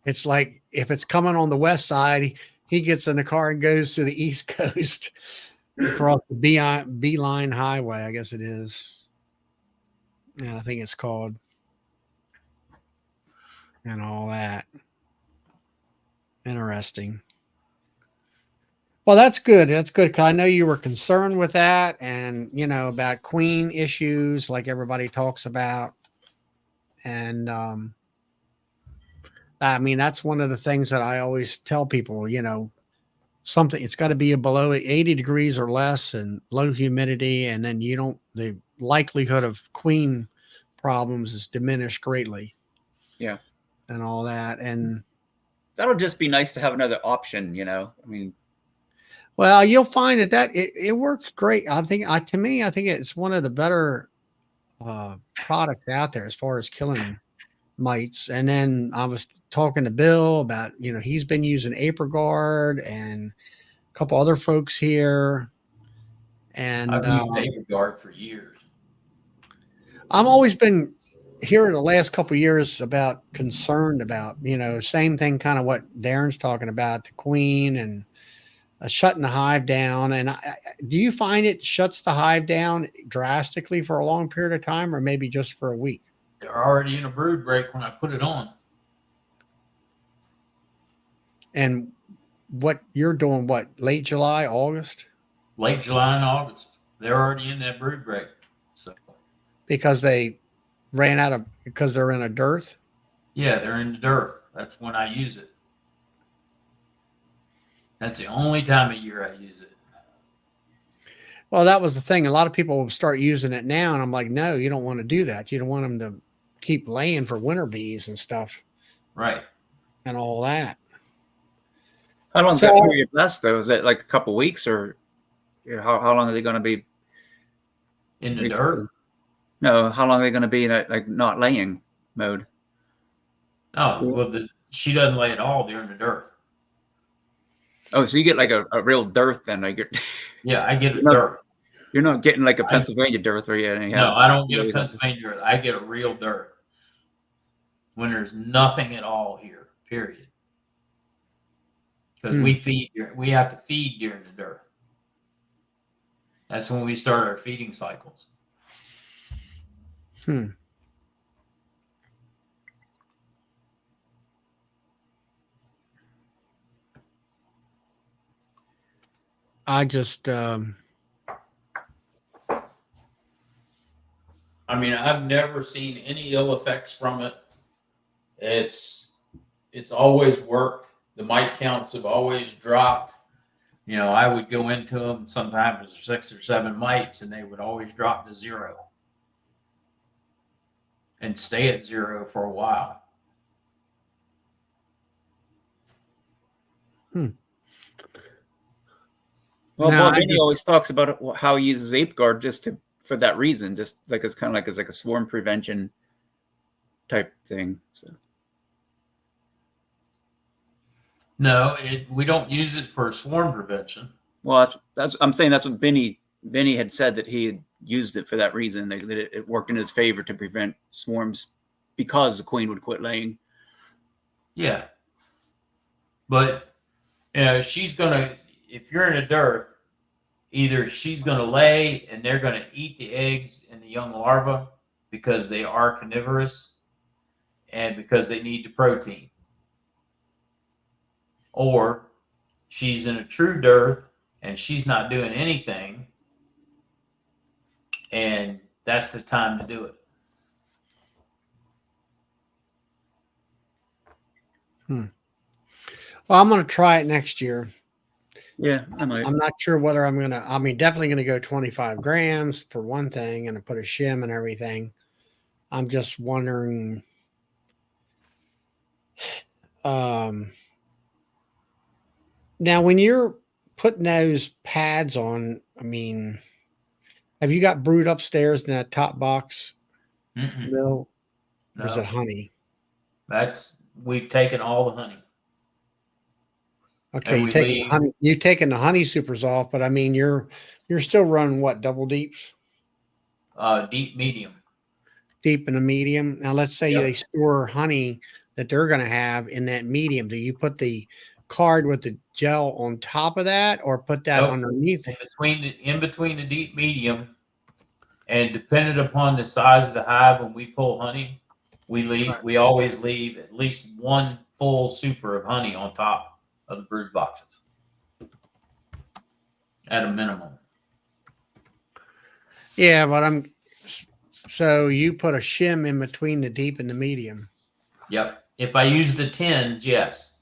it's like if it's coming on the west side, he gets in the car and goes to the east coast across the Beeline Highway, I guess it is. And I think it's called, and all that. Interesting. Well, that's good. That's good. 'Cause I know you were concerned with that, and about queen issues like everybody talks about. And I mean, that's one of the things that I always tell people, something, it's got to be below 80 degrees or less and low humidity, and then the likelihood of queen problems is diminished greatly. Yeah. And all that. And that'll just be nice to have another option, I mean, well, you'll find that it works great. I think it's one of the better products out there as far as killing mites. And then I was talking to Bill about, he's been using AprilGuard, and a couple other folks here. And I've used AprilGuard for years. I've always been here in the last couple of years concerned about, same thing, kind of what Darren's talking about, the queen and shutting the hive down. And do you find it shuts the hive down drastically for a long period of time, or maybe just for a week? They're already in a brood break when I put it on. And what you're doing, late July, August? Late July and August. They're already in that brood break. So because they ran because they're in a dearth? Yeah, they're in the dearth. That's when I use it. That's the only time of year I use it. Well, that was the thing. A lot of people will start using it now, and I'm like, no, you don't want to do that. You don't want them to keep laying for winter bees and stuff. Right. And all that. How long does that period last, though? Is it like a couple weeks, or how long are they going to be in the dearth? No, how long are they going to be in that, like, not laying mode? Oh, well, she doesn't lay at all during the dearth. Oh, so you get like a real dearth then? Like yeah, I get a dearth. You're not getting like a Pennsylvania dearth where you no, I don't get a Pennsylvania dearth. I get a real dearth when there's nothing at all here, period. Because we have to feed during the dearth. That's when we start our feeding cycles. I just I mean, I've never seen any ill effects from it. It's always worked. The mite counts have always dropped. I would go into them, sometimes there's 6 or 7 mites, and they would always drop to 0 and stay at 0 for a while. Well, No, Bob I Benny just, always talks about how he uses ape guard just for that reason, just like it's kind of like as like a swarm prevention type thing. So No, we don't use it for swarm prevention. well, that's I'm saying that's what Benny had said, that he had used it for that reason, that it worked in his favor to prevent swarms because the queen would quit laying. Yeah. But, she's going to, if you're in a dearth, either she's going to lay and they're going to eat the eggs and the young larvae because they are carnivorous and because they need the protein. Or she's in a true dearth and she's not doing anything, and that's the time to do it. well, I'm going to try it next year. Yeah, I might. I'm not sure whether I'm going to, I mean, definitely going to go 25 grams for one thing and put a shim and everything. I'm just wondering, now when you're putting those pads on, I mean, have you got brood upstairs in that top box? Mm-mm. No. Or is it No, honey? we've taken all the honey. Okay, And we leave you taking the honey supers off, but I mean you're still running what, double deeps? deep medium. Deep and a medium. Now let's say Yep. they store honey that they're gonna have in that medium. Do you put the card with the gel on top of that or put that Nope. underneath? In between the deep medium, and dependent upon the size of the hive, when we pull honey, we always leave at least one full super of honey on top of the brood boxes at a minimum. Yeah, but so you put a shim in between the deep and the medium. Yep. If I use the tins, yes.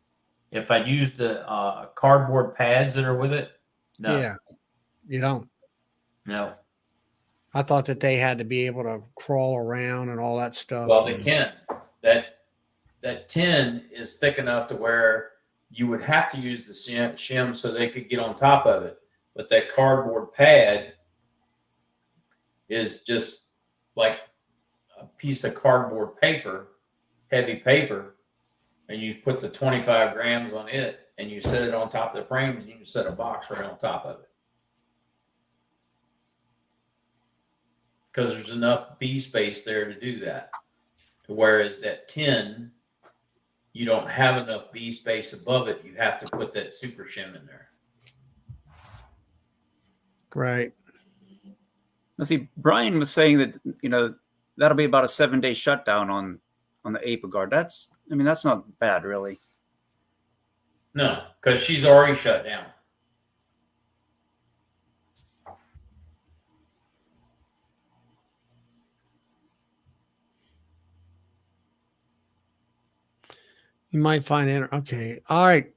If I use the cardboard pads that are with it, no. Yeah, you don't. No. I thought that they had to be able to crawl around and all that stuff. Well, they can. That tin is thick enough to where you would have to use the shim so they could get on top of it. But that cardboard pad is just like a piece of cardboard paper, heavy paper, and you put the 25 grams on it and you set it on top of the frames and you can set a box right on top of it. Because there's enough bee space there to do that. Whereas that tin, you don't have enough bee space above it. You have to put that super shim in there. Right. Now, see, Brian was saying that that'll be about a 7-day shutdown on the Apigard. That's not bad, really. No, because she's already shut down. You might find it. Okay. All right.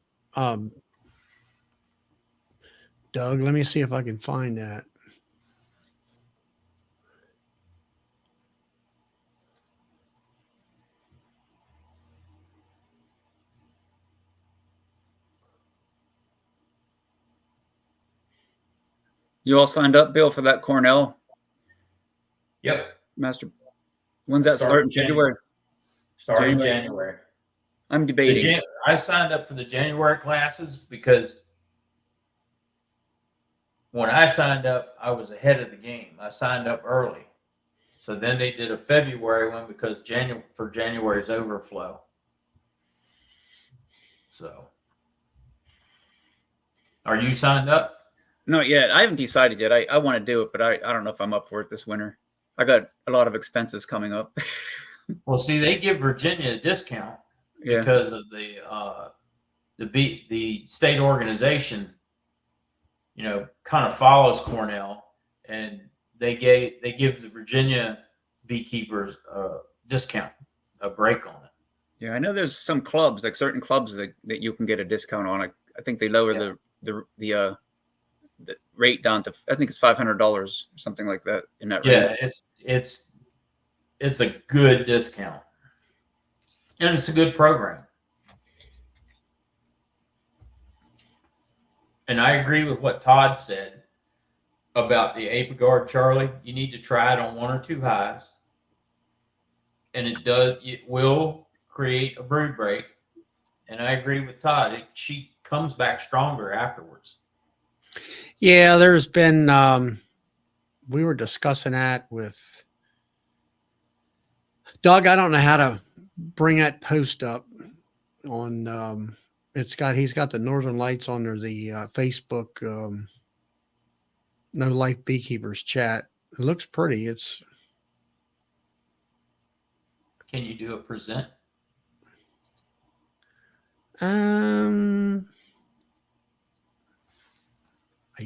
Doug, let me see if I can find that. You all signed up, Bill, for that Cornell Yep. master? When's that start in January? Starting January. I'm debating. I signed up for the January classes because when I signed up, I was ahead of the game. I signed up early. So then they did a February one because for January's overflow. So, are you signed up? Not yet. I haven't decided yet. I want to do it, but I don't know if I'm up for it this winter. I got a lot of expenses coming up. Well, see, they give Virginia a discount because of the state organization, kind of follows Cornell, and they give the Virginia beekeepers a discount, a break on it. Yeah, I know there's some clubs, like certain clubs that you can get a discount on. I think they lower the rate down to, I think it's $500 or something like that in that range. Yeah, it's a good discount, and it's a good program. And I agree with what Todd said about the Apigard, Charlie. You need to try it on 1 or 2 hives, and it will create a brood break. And I agree with Todd. She comes back stronger afterwards. Yeah, there's been we were discussing that with Doug. I don't know how to bring that post up on he's got the Northern Lights under the Facebook No Life Beekeepers chat. It looks pretty. Can you do a present? I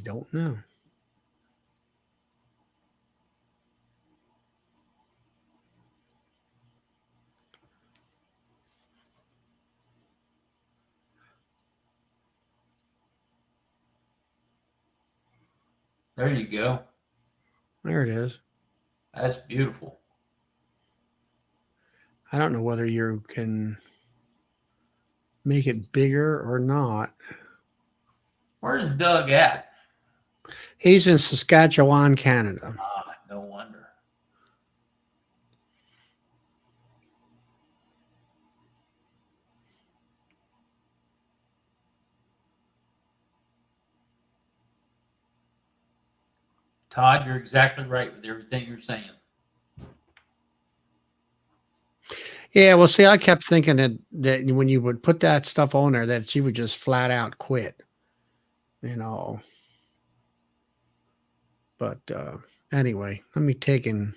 don't know. There you go. There it is. That's beautiful. I don't know whether you can make it bigger or not. Where's Doug at? He's in Saskatchewan, Canada. Ah, no wonder. Todd, you're exactly right with everything you're saying. Yeah, well, see, I kept thinking that when you would put that stuff on there, that she would just flat out quit, you know. But anyway, let me take and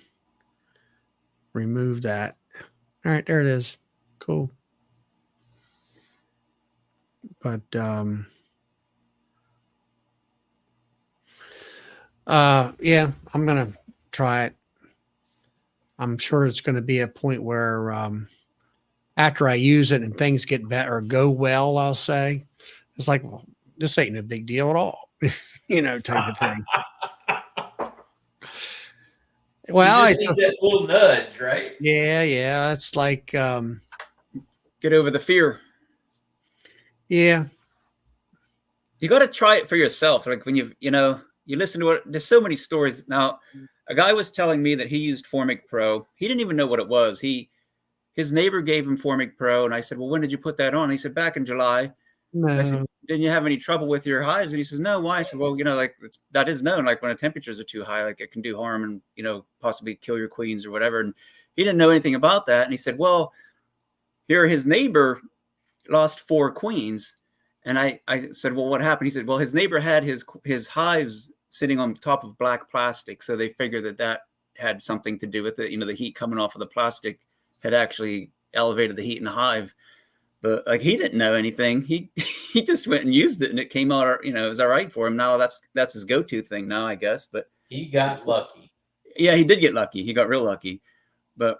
remove that. All right, there it is. Cool. But yeah, I'm gonna try it. I'm sure it's going to be a point where after I use it and things get better or go well, I'll say it's like, well, this ain't a big deal at all, type of thing. Well, you just need that little nudge, right? Yeah. It's like get over the fear. Yeah. You got to try it for yourself. Like when you listen to it, there's so many stories. Now, a guy was telling me that he used Formic Pro. He didn't even know what it was. His neighbor gave him Formic Pro. And I said, well, when did you put that on? And he said, back in July. No. I said, didn't you have any trouble with your hives? And he says, no, why? I said, well, that is known. Like when the temperatures are too high, like it can do harm and, possibly kill your queens or whatever. And he didn't know anything about that. And he said, well, here his neighbor lost 4 queens. And I said, well, what happened? He said, well, his neighbor had his hives sitting on top of black plastic. So they figured that had something to do with it. The heat coming off of the plastic had actually elevated the heat in the hive. But like he didn't know anything. He just went and used it, and it came out. It was all right for him. Now that's his go-to thing now, I guess. But he got lucky. Yeah, he did get lucky. He got real lucky. But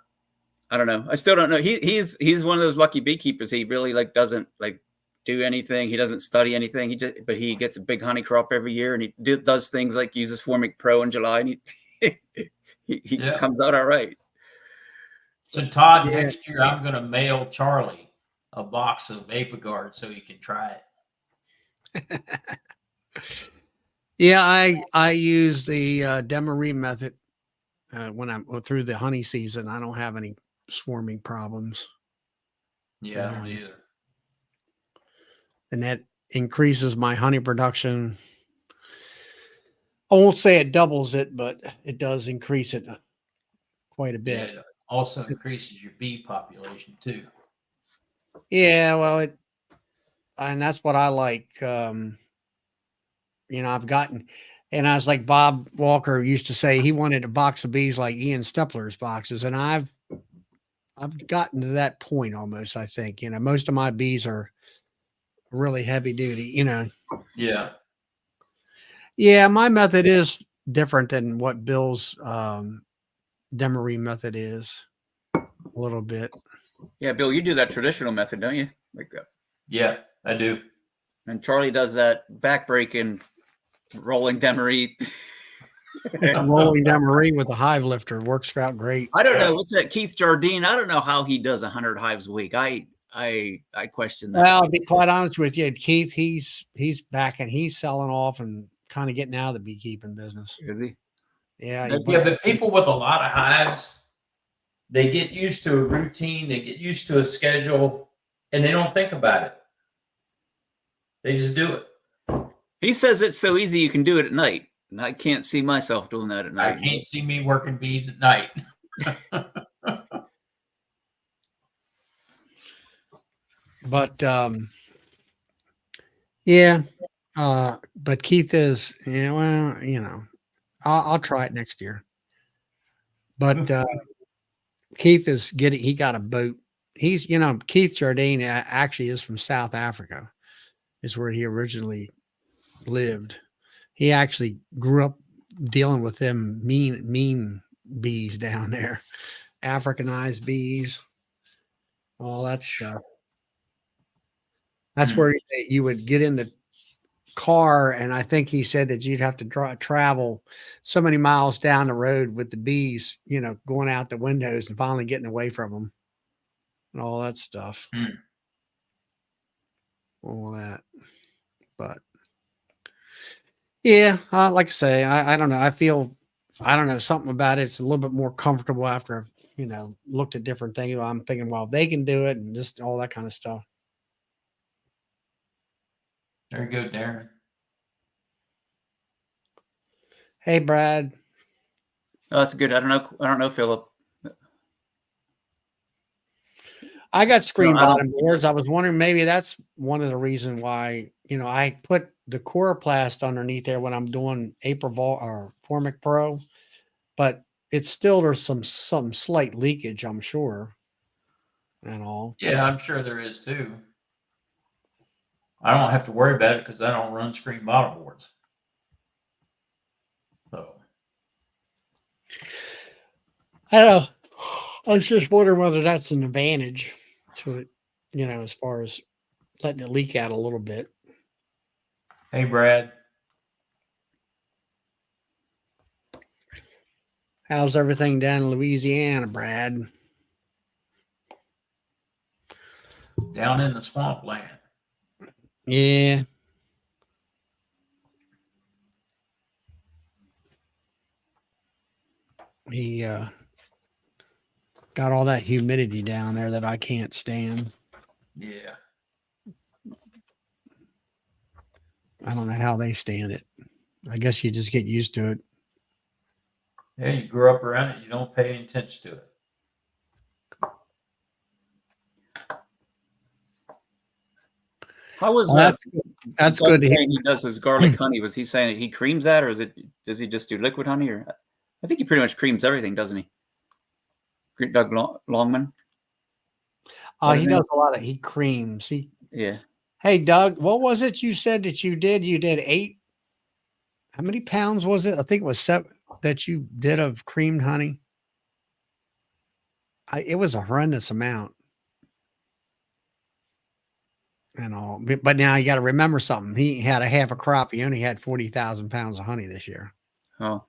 I don't know. I still don't know. He's one of those lucky beekeepers. He really doesn't do anything. He doesn't study anything. But he gets a big honey crop every year, and he does things like uses Formic Pro in July, and he comes out all right. So Todd, next year I'm going to mail Charlie a box of Apigard so he can try it. Yeah, I use the Demery method when I'm through the honey season. I don't have any swarming problems. Yeah, I don't either. And that increases my honey production. I won't say it doubles it, but it does increase it quite a bit. Yeah, it also increases your bee population too. Yeah, well, and that's what I like. I've gotten, and I was like Bob Walker used to say, he wanted a box of bees like Ian Stepler's boxes, and I've gotten to that point almost. I think most of my bees are really heavy duty. Yeah, my method is different than what Bill's Demery method is a little bit. Yeah, Bill, you do that traditional method, don't you? Like that. Yeah, I do. And Charlie does that backbreaking rolling Demery. It's a rolling Demery with a hive lifter. Works out great. I don't know. What's that? Keith Jardine. I don't know how he does 100 hives a week. I I question that. Well, to be quite honest with you, Keith, he's back and he's selling off and kind of getting out of the beekeeping business. Is he? Yeah. Yeah, but people with a lot of hives, they get used to a routine, they get used to a schedule, and they don't think about it. They just do it. He says it's so easy you can do it at night. And I can't see myself doing that at I night. can't see me working bees at night. But yeah, but Keith is, yeah, well, you know, I'll try it next year. But Keith is he got a boat. He's, you know, Keith Jardine actually is from South Africa, is where he originally lived. He actually grew up dealing with them mean bees down there, Africanized bees, all that stuff. That's where you would get in the car, and I think he said that you'd have to travel so many miles down the road with the bees, you know, going out the windows and finally getting away from them and all that stuff. All that. But yeah, like I say, I don't know. I don't know, something about it. It's a little bit more comfortable after I've, you know, looked at different things. I'm thinking, well, they can do it and just all that kind of stuff. Very good, Darren. Hey, Brad. Oh, that's good. I don't know, Philip. I got screen No, I don't- bottom boards. I was wondering maybe that's one of the reasons why, you know, I put the coroplast underneath there when I'm doing or Formic Pro, but it's still, there's some slight leakage, I'm sure, and all. Yeah, I'm sure there is too. I don't have to worry about it because I don't run screen bottom boards. So I don't know. I was just wondering whether that's an advantage to it, you know, as far as letting it leak out a little bit. hey, Brad. How's everything down in Louisiana, Brad? Down in the swampland. Yeah. He got all that humidity down there that I can't stand. Yeah. I don't know how they stand it. I guess you just get used to it. Yeah, you grew up around it. You don't pay any attention to it. How was Well, that's Doug good to hear. saying he does his garlic honey? Was he saying that he creams that, or does he just do liquid honey? Or I think he pretty much creams everything, doesn't he? Doug Longman. He does a lot of, he creams. Yeah. Hey, Doug, what was it you said that you did? You did 8. How many pounds was it? I think it was 7 that you did of creamed honey. It was a horrendous amount. And all, but now you got to remember something. He had a half a crop. He only had 40,000 pounds of honey this year. Oh.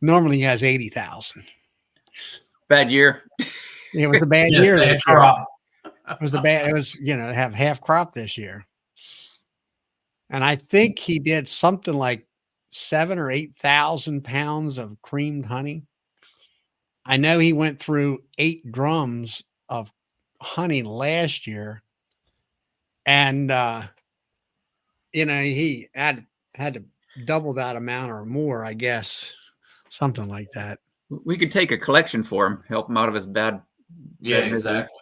Normally he has 80,000. Bad year. It was a bad Yeah, year. bad This year. crop. It was, you know, have half crop this year. And I think he did something like 7,000 or 8,000 pounds of creamed honey. I know he went through 8 drums of honey last year. And, you know, he had to double that amount or more, I guess, something like that. We could take a collection for him, help him out of his bad. Yeah, misery. exactly.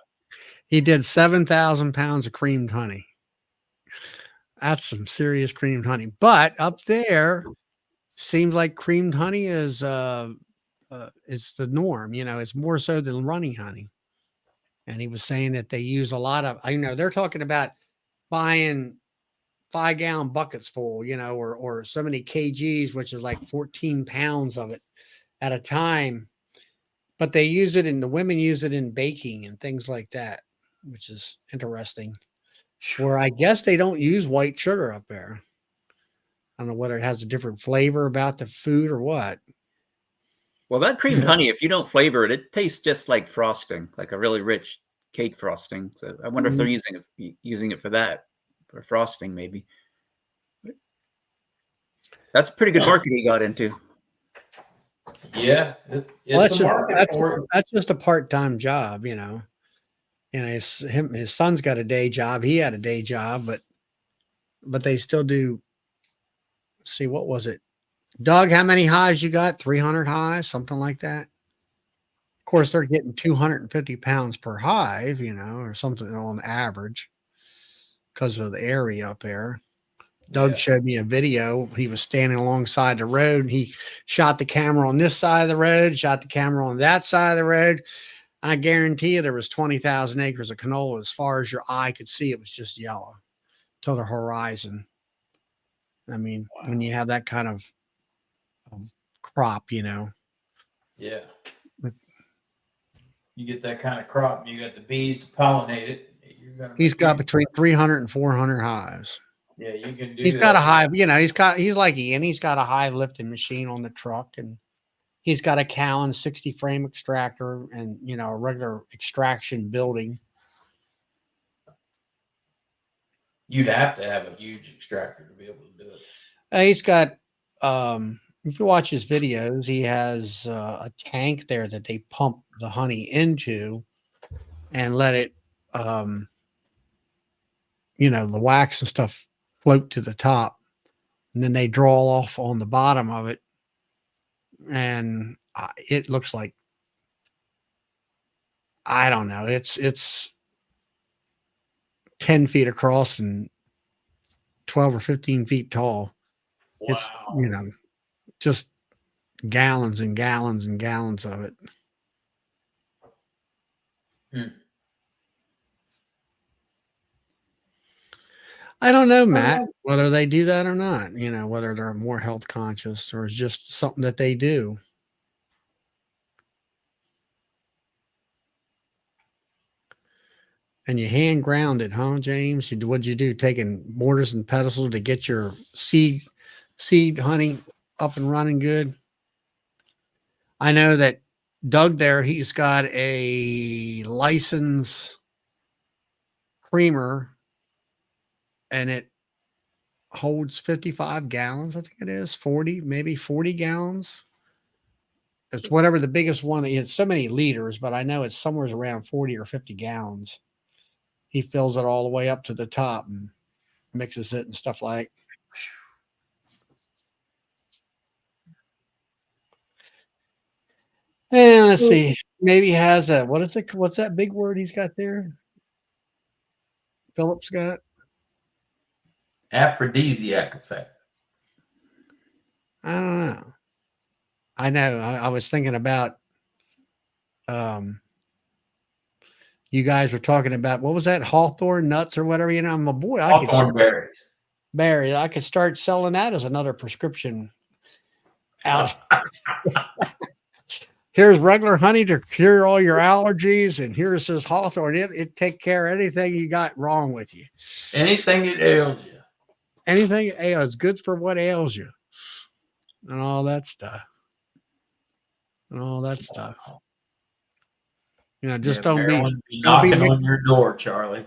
He did 7,000 pounds of creamed honey. That's some serious creamed honey. But up there, seems like creamed honey is the norm. You know, it's more so than running honey. And he was saying that they use a lot of, you know, they're talking about buying 5-gallon buckets full, you know, or so many kgs, which is like 14 pounds of it at a time. But they use it the women use it in baking and things like that, which is interesting. Where I guess they don't use white sugar up there. I don't know whether it has a different flavor about the food or what. Well, that creamed Yeah. honey, if you don't flavor it, it tastes just like frosting, like a really rich cake frosting. So I wonder if they're using it for that, for frosting maybe. That's a pretty good market he got into. Yeah, Well, it's a market for it. that's just a part-time job, you know. And his son's got a day job. He had a day job, but they still do. See, what was it, Doug? How many hives you got? 300 hives, something like that. Of course, they're getting 250 pounds per hive, you know, or something on average because of the area up there. Doug Yeah. showed me a video. He was standing alongside the road. And he shot the camera on this side of the road, shot the camera on that side of the road. I guarantee you there was 20,000 acres of canola. As far as your eye could see, it was just yellow to the horizon. I mean, when you have that kind of crop, you know. Yeah. You get that kind of crop, you got the bees to pollinate it. He's got between 300 and 400 hives. Yeah, you can do He's that. got a hive, you know, he's like Ian. He's got a hive lifting machine on the truck, and he's got a Cowan 60 frame extractor and, you know, a regular extraction building. You'd have to have a huge extractor to be able to do it. He's got, if you watch his videos, he has a tank there that they pump the honey into and let it, you know, the wax and stuff float to the top. And then they draw off on the bottom of it. And it looks like, I don't know, it's 10 feet across and 12 or 15 feet tall. Wow. It's, you know, just gallons and gallons and gallons of it. I don't know, Matt, whether they do that or not, you know, whether they're more health conscious or it's just something that they do. And you hand ground it, huh, James? What'd you do? Taking mortars and pedestals to get your seed honey up and running good? I know that Doug there, he's got a license creamer and it holds 55 gallons. I think it is 40, maybe 40 gallons. It's whatever the biggest one is. It's so many liters, but I know it's somewhere around 40 or 50 gallons. He fills it all the way up to the top and mixes it and stuff like. And let's see, maybe he has a, what is it? What's that big word he's got there? Philip's got Aphrodisiac effect. I don't know. I know. I was thinking about, you guys were talking about, what was that? Hawthorne nuts or whatever, you know, I'm a boy. Hawthorne berries. Berries. I could start selling that as another prescription out. Here's regular honey to cure all your allergies, and here's this Hawthorne. It take care of anything you got wrong with you. Anything that ails you. Anything ails, good for what ails you. And all that stuff. And all that stuff. You know, just don't be knocking on your door, Charlie.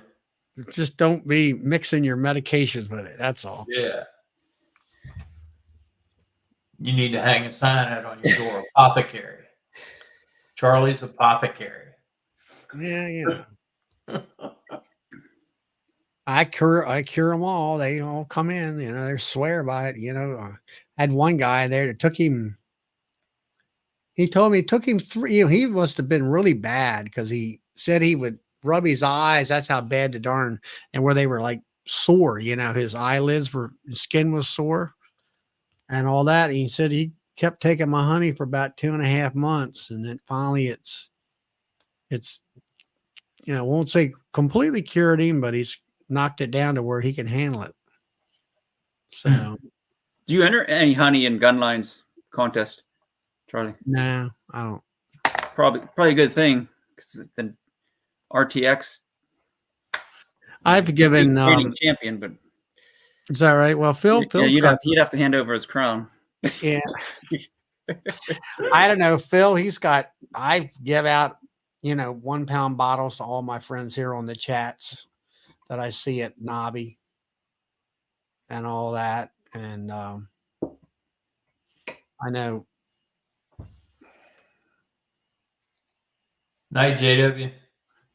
Just don't be mixing your medications with it. That's all. Yeah. You need to hang a sign out on your door, apothecary. Charlie's apothecary. Yeah, yeah. I cure them all. They all come in, you know, they swear by it. You know, I had one guy there that took him. He told me it took him 3, you know, he must have been really bad because he said he would rub his eyes. That's how bad the darn, and where they were like sore, you know, his eyelids were, his skin was sore and all that. And he said he kept taking my honey for about 2.5 months. And then finally it's, you know, won't say completely cured him, but he's knocked it down to where he can handle it. So do you enter any honey and gun lines contest, Charlie? No, I don't. Probably a good thing because the RTX. I've given champion, but is that right? Well, Phil, yeah, you'd have to hand over his crown. Yeah, I don't know, Phil. I give out, 1 pound bottles to all my friends here on the chats that I see at Nobby and all that. And I know. Night, JW.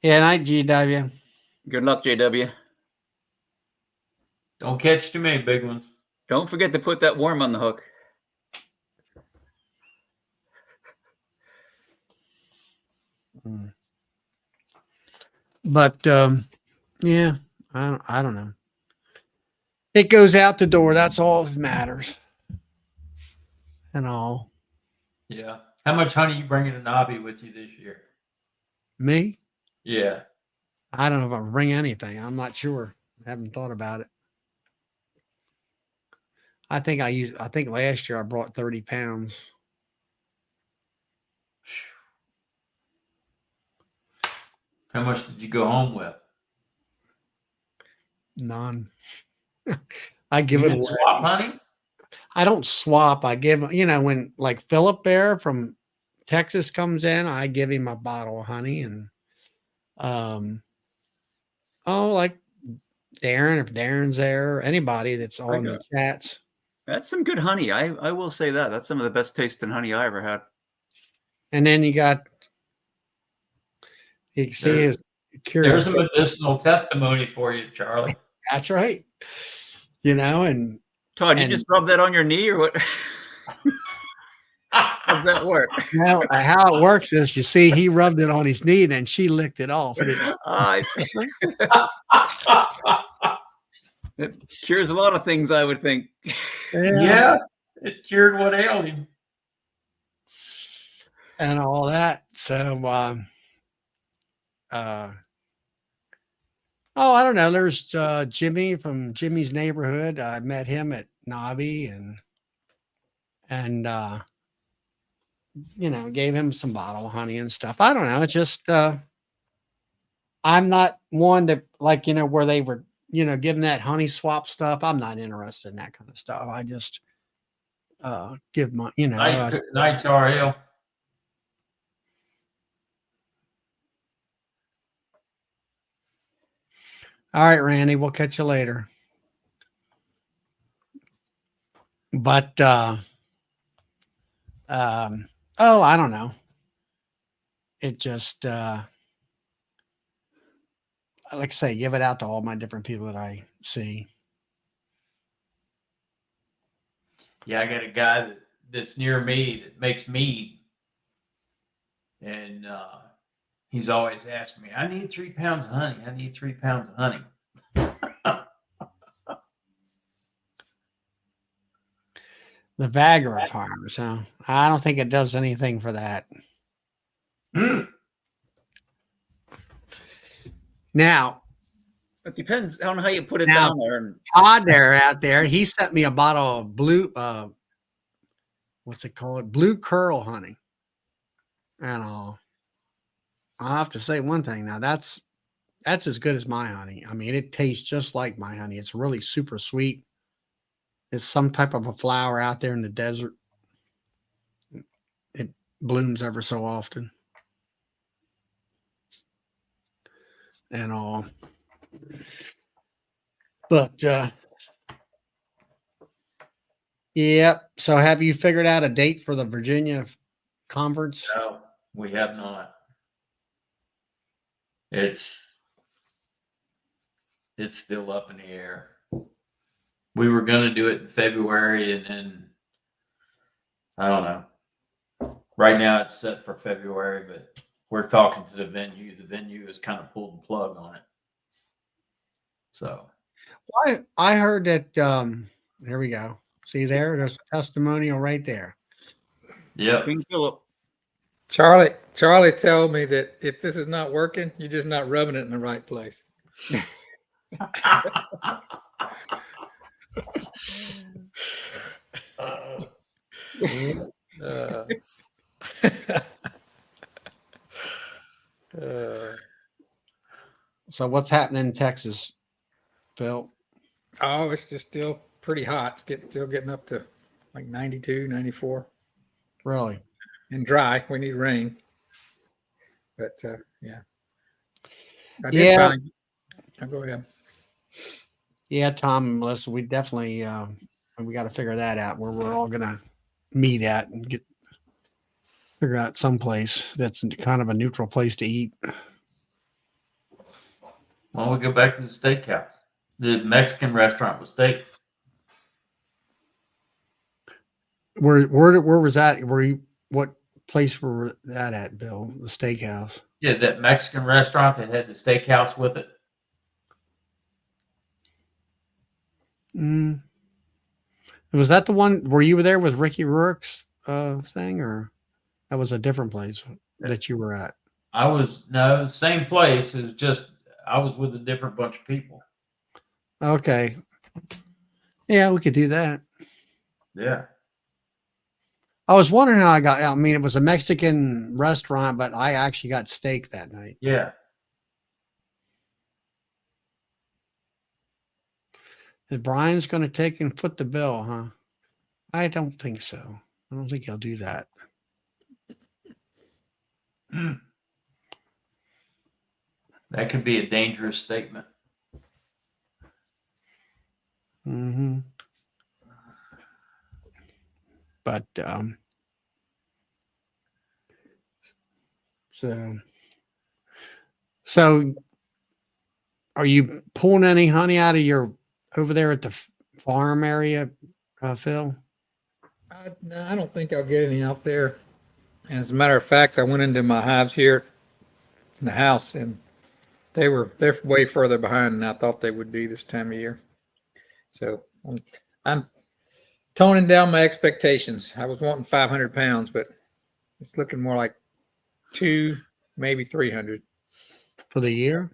Yeah, night, GW. Good luck, JW. Don't catch too many big ones. Don't forget to put that worm on the hook. But yeah, I don't know. It goes out the door. That's all that matters. And all. Yeah. How much honey you bringing to Nobby with you this year? Me? Yeah. I don't know if I bring anything. I'm not sure. I haven't thought about it. I think last year I brought 30 pounds. How much did you go home with? None. I give You it didn't away. swap honey? I don't swap. I give, when like Philip there from Texas comes in, I give him a bottle of honey and, like Darren, if Darren's there, or anybody that's on the chats. That's some good honey. I will say that. That's some of the best tasting honey I ever had. And then you can see his There's a medicinal testimony for you, Charlie. That's right. And Todd, you just rub that on your knee or what? How does that work? Well, how it works is, you see, he rubbed it on his knee, then she licked it off. I see. It cures a lot of things, I would think. Yeah, it cured what ailed him. And all that. So, I don't know. There's Jimmy from Jimmy's neighborhood. I met him at Nobby and gave him some bottle of honey and stuff. I don't know. It's just I'm not one to where they were giving that honey swap stuff. I'm not interested in that kind of stuff. I just give my Night, Tar Heel. All right, Randy, we'll catch you later. But I don't know. It just like I say, give it out to all my different people that I see. Yeah, I got a guy that's near me that makes mead. And he's always asking me, I need 3 pounds of honey. I need 3 pounds of honey. The Viagra farmers, huh? I don't think it does anything for that. Now, it depends on how you put it down there. Todd out there, he sent me a bottle of blue, what's it called? Blue Curl honey. And I'll have to say one thing. Now that's as good as my honey. I mean, it tastes just like my honey. It's really super sweet. It's some type of a flower out there in the desert. It blooms ever so often. And all. But yep. So have you figured out a date for the Virginia conference? No, we have not. It's still up in the air. We were going to do it in February, and then I don't know. Right now it's set for February, but we're talking to the venue. The venue has kind of pulled the plug on it. So I heard that there we go. See there's a testimonial right there. Yeah. King Philip. Charlie told me that if this is not working, you're just not rubbing it in the right place. So what's happening in Texas, Phil? Oh, it's just still pretty hot. It's still getting up to like 92, 94. Really? and dry. We need rain. But yeah. I did Yeah. finally. I'll go ahead. Yeah, Tom and Melissa, we definitely we got to figure that out where we're all gonna meet at and figure out someplace that's kind of a neutral place to eat. Why don't we go back to the steakhouse? The Mexican restaurant with steak. Where was that? What place were that at, Bill? The steakhouse. Yeah, that Mexican restaurant that had the steakhouse with it. Mm. Was that the one where you were there with Ricky Rourke's thing, or that was a different place that you were at? No, same place. It was just I was with a different bunch of people. Okay. Yeah, we could do that. Yeah. I was wondering how I mean, it was a Mexican restaurant, but I actually got steak that night. Yeah. Is Brian's going to take and foot the bill, huh? I don't think so. I don't think he'll do that. That could be a dangerous statement. Mm-hmm. But so are you pulling any honey out of your over there at the farm area, Phil? No, I don't think I'll get any out there. And as a matter of fact, I went into my hives here in the house, and they're way further behind than I thought they would be this time of year. So I'm toning down my expectations. I was wanting 500 pounds, but it's looking more like 200, maybe 300 For the year?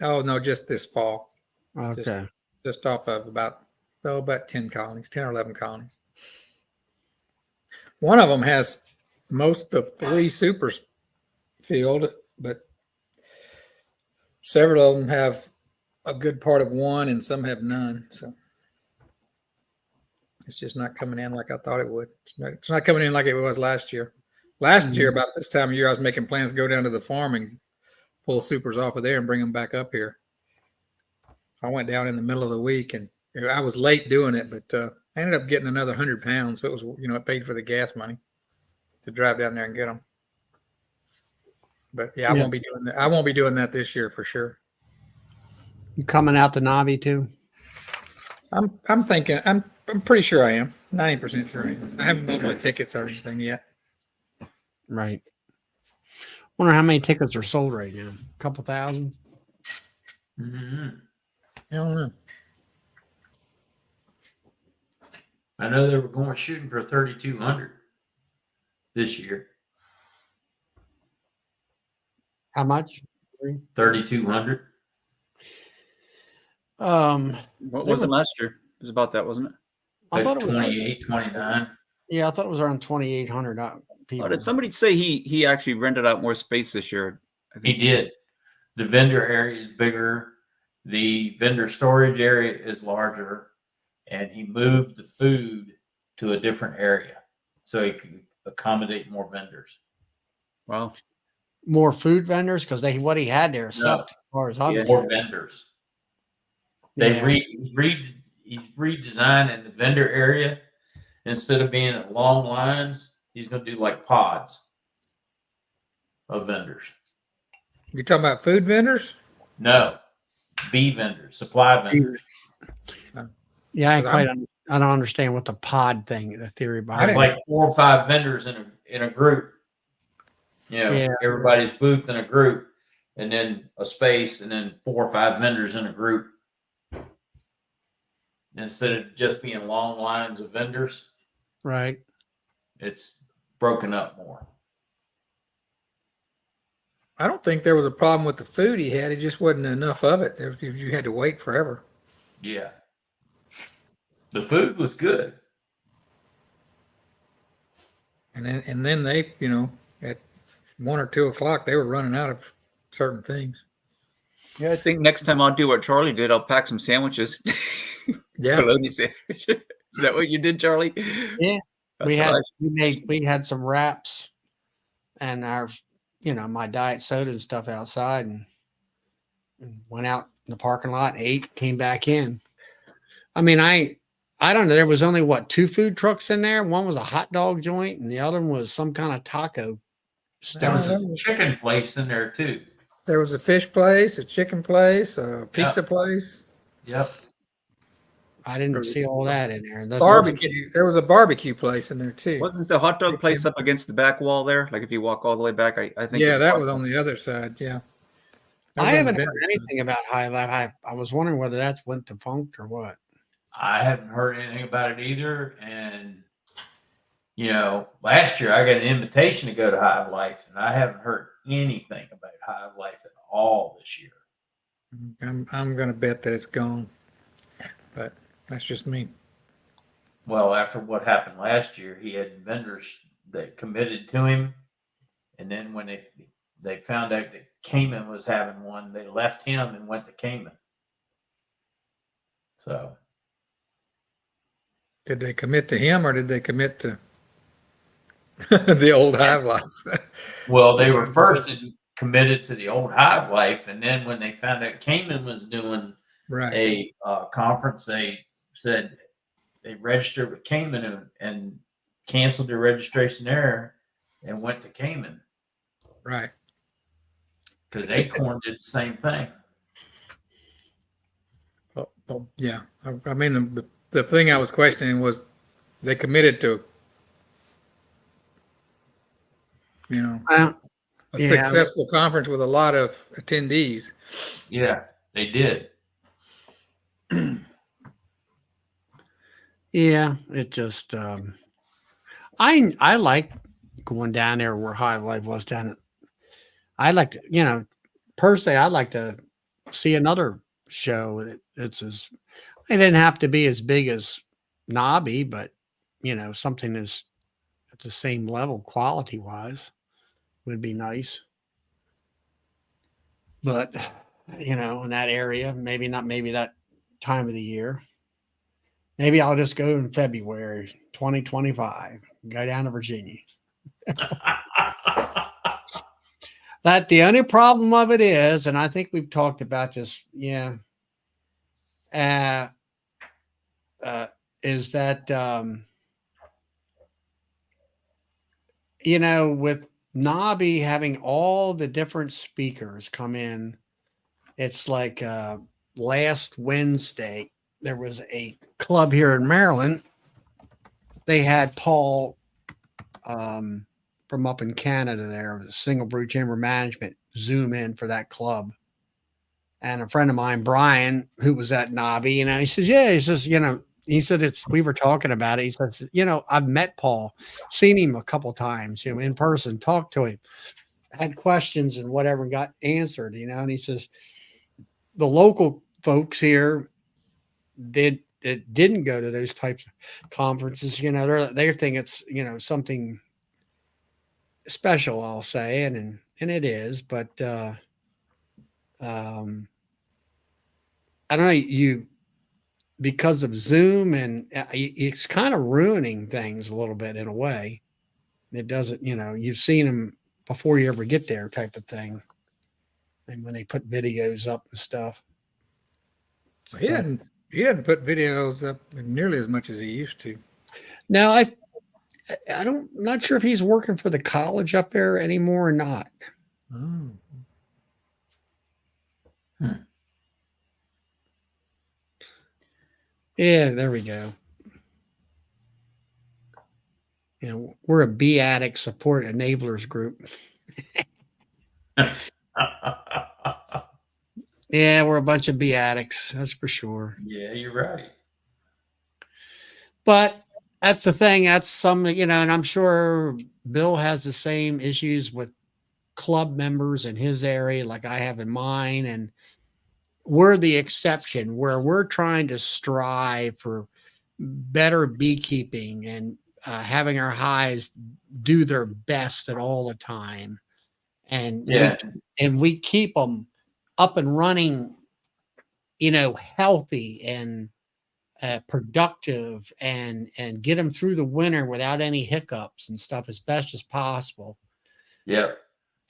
Oh no, just this fall. Okay. Just off of about 10 colonies, 10 or 11 colonies. One of them has most of 3 supers filled, but several of them have a good part of 1 and some have none. So it's just not coming in like I thought it would. It's not coming in like it was last year. Last year, about this time of year, I was making plans to go down to the farm and pull supers off of there and bring them back up here. I went down in the middle of the week, and I was late doing it, but I ended up getting another 100 pounds. So it was, it paid for the gas money to drive down there and get them. But yeah, I won't be doing that. I won't be doing that this year for sure. You coming out to Navi too? I'm thinking. I'm pretty sure I am. 90% sure I am. I haven't bought my tickets or anything yet. Right. Wonder how many tickets are sold right now. A couple thousand. Mm-hmm. I don't know. I know they were going shooting for 3,200 this year. How much? 3,200. What was it last year? It was about that, wasn't it? I thought it was 28, 29. Yeah, I thought it was around 2,800 people. Oh, did somebody say he actually rented out more space this year? He did. The vendor area is bigger. The vendor storage area is larger. And he moved the food to a different area so he could accommodate more vendors. Wow. More food vendors because what he had there sucked as far as I was More concerned. vendors. He's redesigning the vendor area. Instead of being at long lines, he's going to do like pods of vendors. You talking about food vendors? No, bee vendors, supply vendors. Yeah, I don't understand what the pod thing, the theory behind It's it. like 4 or 5 vendors in a group. Everybody's booth in a group, and then a space, and then 4 or 5 vendors in a group. Instead of just being long lines of vendors, Right. it's broken up more. I don't think there was a problem with the food he had. It just wasn't enough of it. You had to wait forever. Yeah. The food was good. And then they, at 1 or 2 o'clock, they were running out of certain things. Yeah, I think next time I'll do what Charlie did. I'll pack some sandwiches. Yeah. Bologna sandwich. Is that what you did, Charlie? Yeah. That's we had some wraps and our, my diet soda and stuff outside, and went out in the parking lot, ate, came back in. I mean, I don't know. There was only two food trucks in there. One was a hot dog joint, and the other one was some kind of taco. There was that a was- chicken place in there too. There was a fish place, a chicken place, a Yeah. pizza place, Yep. I didn't see all that in there. barbecue. There was a barbecue place in there too. Wasn't the hot dog place up against the back wall there? Like if you walk all the way back, I think. Yeah, it that was on the other side. Yeah. That I was on the haven't heard vendor side. anything about High Life. I was wondering whether that's went defunct or what. I haven't heard anything about it either. And, last year I got an invitation to go to Hive Life, and I haven't heard anything about Hive Life at all this year. I'm gonna bet that it's gone, but that's just me. Well, after what happened last year, he had vendors that committed to him. And then when they found out that Cayman was having one, they left him and went to Cayman. So Did they commit to him or did they commit to the old Hive Life? well, they were first committed to the old Hive Life, and then when they found out Cayman was doing Right. a conference, they said they registered with Cayman and canceled their registration there and went to Cayman Right. because Acorn did the same thing. Oh, yeah. I mean, the thing I was questioning was they committed to, Well, a Yeah. successful conference with a lot of attendees. Yeah, they did. yeah, it just I like going down there where High Life was down. I like to, personally, I'd like to see another show. It didn't have to be as big as Nobby, but something that's at the same level quality wise would be nice. But in that area, maybe that time of the year. Maybe I'll just go in February 2025, go down to Virginia. That the only problem of it is, and I think we've talked about this, is that with Nobby having all the different speakers come in, it's like last Wednesday there was a club here in Maryland. They had Paul from up in Canada there, Single Brew Chamber Management, Zoom in for that club. And a friend of mine, Brian, who was at Nobby, he says, yeah, he says, he said, we were talking about it. He says, I've met Paul, seen him a couple times, in person, talked to him, had questions and whatever, got answered, and he says, the local folks here didn't go to those types of conferences, they think it's, something special, I'll say, and it is, but I don't know, because of Zoom and it's kind of ruining things a little bit in a way. It doesn't, you've seen them before you ever get there type of thing. And when they put videos up and stuff. He didn't put videos up nearly as much as he used to. Now I'm not sure if he's working for the college up there anymore or not. Oh. Yeah, there we go. We're a bee addict support enablers group. Yeah, we're a bunch of bee addicts. That's for sure. Yeah, you're right. But that's the thing. That's something, and I'm sure Bill has the same issues with club members in his area, like I have in mine. And we're the exception where we're trying to strive for better beekeeping and having our hives do their best at all the time. And we keep them up and running, healthy and productive and get them through the winter without any hiccups and stuff as best as possible. Yep.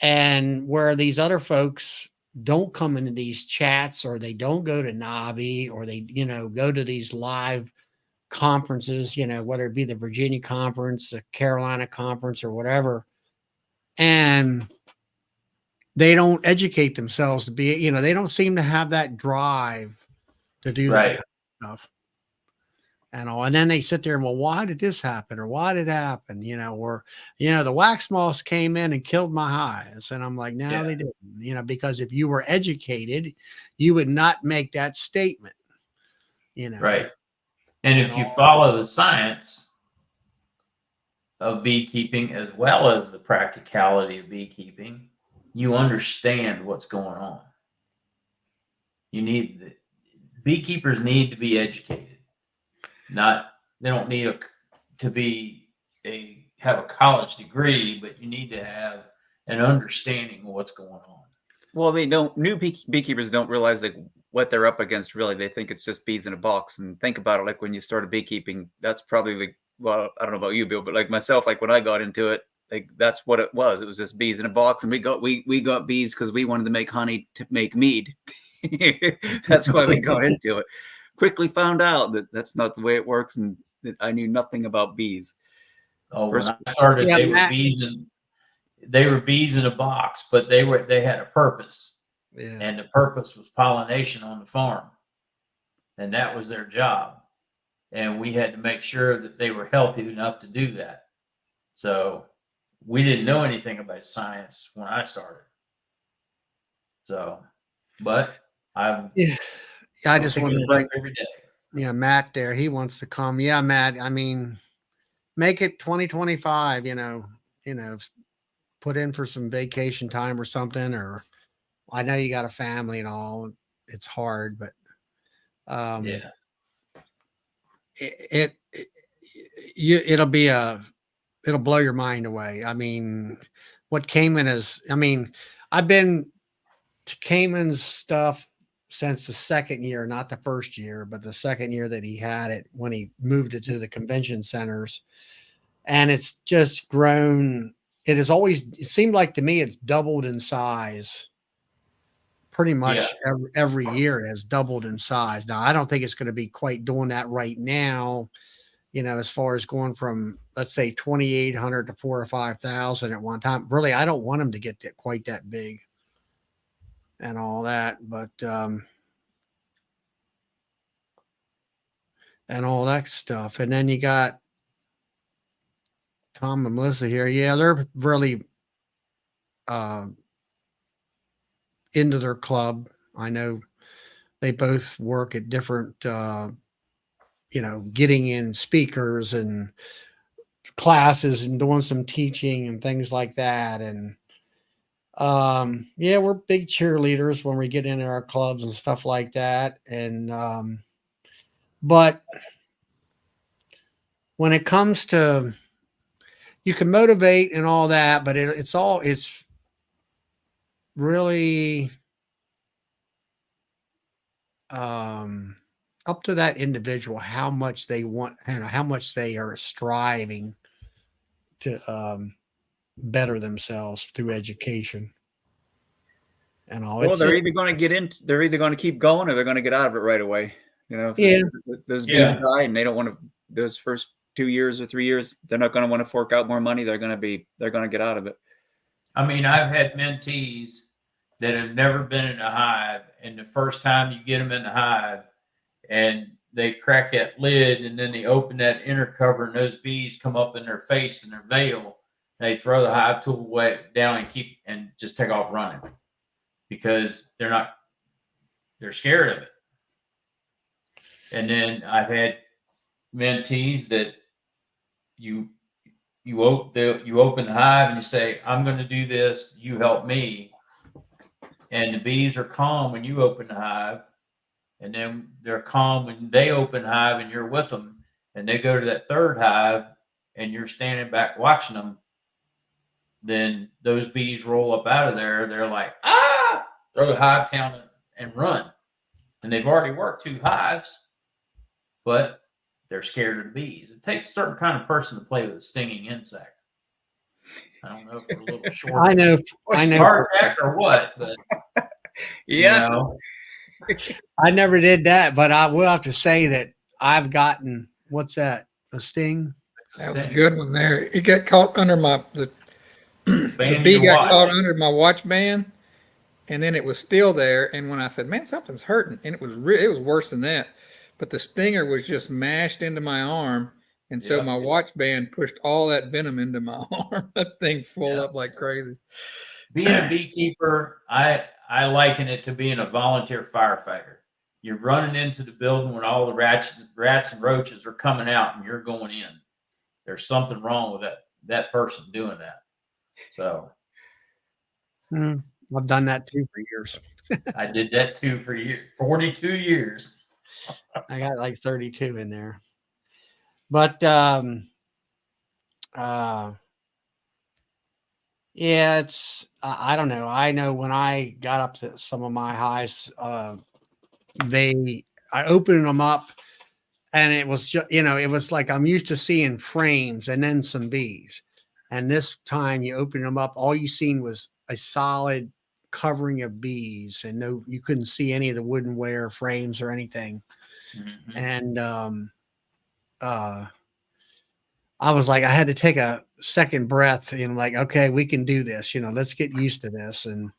And where these other folks don't come into these chats, or they don't go to Nabi, or they, go to these live conferences, whether it be the Virginia conference, the Carolina conference, or whatever, and they don't educate themselves to be, they don't seem to have that drive to do that Right. kind of stuff. And then they sit there and, well, why did this happen? Or why did it happen? Or, the wax moths came in and killed my hives. And I'm like, no, Yeah. they didn't, because if you were educated, you would not make that statement, Right. And if you all. follow the science of beekeeping as well as the practicality of beekeeping, you understand what's going on. Beekeepers need to be educated. They don't need have a college degree, but you need to have an understanding of what's going on. Well, new beekeepers don't realize like what they're up against. Really, they think it's just bees in a box. And think about it, like when you started beekeeping, that's probably like, well, I don't know about you, Bill, but like myself, like when I got into it, like that's what it was. It was just bees in a box, and we got bees because we wanted to make honey to make mead. That's why we got into it. Quickly found out that that's not the way it works, and that I knew nothing about bees. Oh, when I started, they were bees in a box, but they had a purpose. Yeah. And the purpose was pollination on the farm. And that was their job. And we had to make sure that they were healthy enough to do that. So we didn't know anything about science when I started. So, but I just want to bring every day. Matt there. He wants to come. Yeah, Matt. I mean, make it 2025, put in for some vacation time or something, or I know you got a family and all. It's hard, but Yeah. It'll blow your mind away. I mean, what Cayman is, I've been to Cayman's stuff since the second year, not the first year, but the second year that he had it when he moved it to the convention centers. And it's just grown. It seemed like to me, it's doubled in size. Pretty much every year it has doubled in size. Now, I don't think it's going to be quite doing that right now, as far as going from, let's say, 2,800 to 4,000 or 5,000 at one time. Really, I don't want them to get quite that big and all that, but and all that stuff. And then you got Tom and Melissa here. Yeah, they're really into their club. I know they both work at different, getting in speakers and classes and doing some teaching and things like that. And we're big cheerleaders when we get into our clubs and stuff like that. And but when it comes to, you can motivate and all that, but it's really up to that individual how much they want and how much they are striving to better themselves through education and all. Well, they're either going to keep going, or they're going to get out of it right away. Those bees die, and they don't want to. Those first 2 years or 3 years, they're not going to want to fork out more money. They're going to get out of it. I mean, I've had mentees that have never been in a hive, and the first time you get them in the hive, and they crack that lid, and then they open that inner cover, and those bees come up in their face and their veil. They throw the hive tool away down and just take off running because they're scared of it. And then I've had mentees that you open the hive and you say, I'm going to do this, you help me. And the bees are calm when you open the hive, and then they're calm when they open the hive and you're with them, and they go to that third hive and you're standing back watching them. Then those bees roll up out of there. They're like, throw the hive down and run. And they've already worked 2 hives, but they're scared of the bees. It takes a certain kind of person to play with a stinging insect. I don't know if we're a little short. I know. Heart attack or what, but Yeah. you know, I never did that, but I will have to say that I've gotten, what's that? A sting? it's a That was a sting. good one there. It got caught under the Band bee your got watch. caught under my watch band, and then it was still there. And when I said, "Man, something's hurting," and it was worse than that. But the stinger was just mashed into my arm, and so Yeah. my watch band pushed all that venom into my arm. That thing swelled Yeah. up like crazy. Being a beekeeper, I liken it to being a volunteer firefighter. You're running into the building when all the rats and roaches are coming out, and you're going in. There's something wrong with that person doing that. So I've done that too for years. I did that too for 42 years. I got like 32 in there. But yeah, it's I don't know. I know when I got up to some of my highs, I opened them up, and it was just, it was like I'm used to seeing frames and then some bees. And this time you open them up, all you seen was a solid covering of bees, and you couldn't see any of the wooden ware frames or anything. Mhm. And I was like, I had to take a second breath and like, okay, we can do this. Let's get used to this. And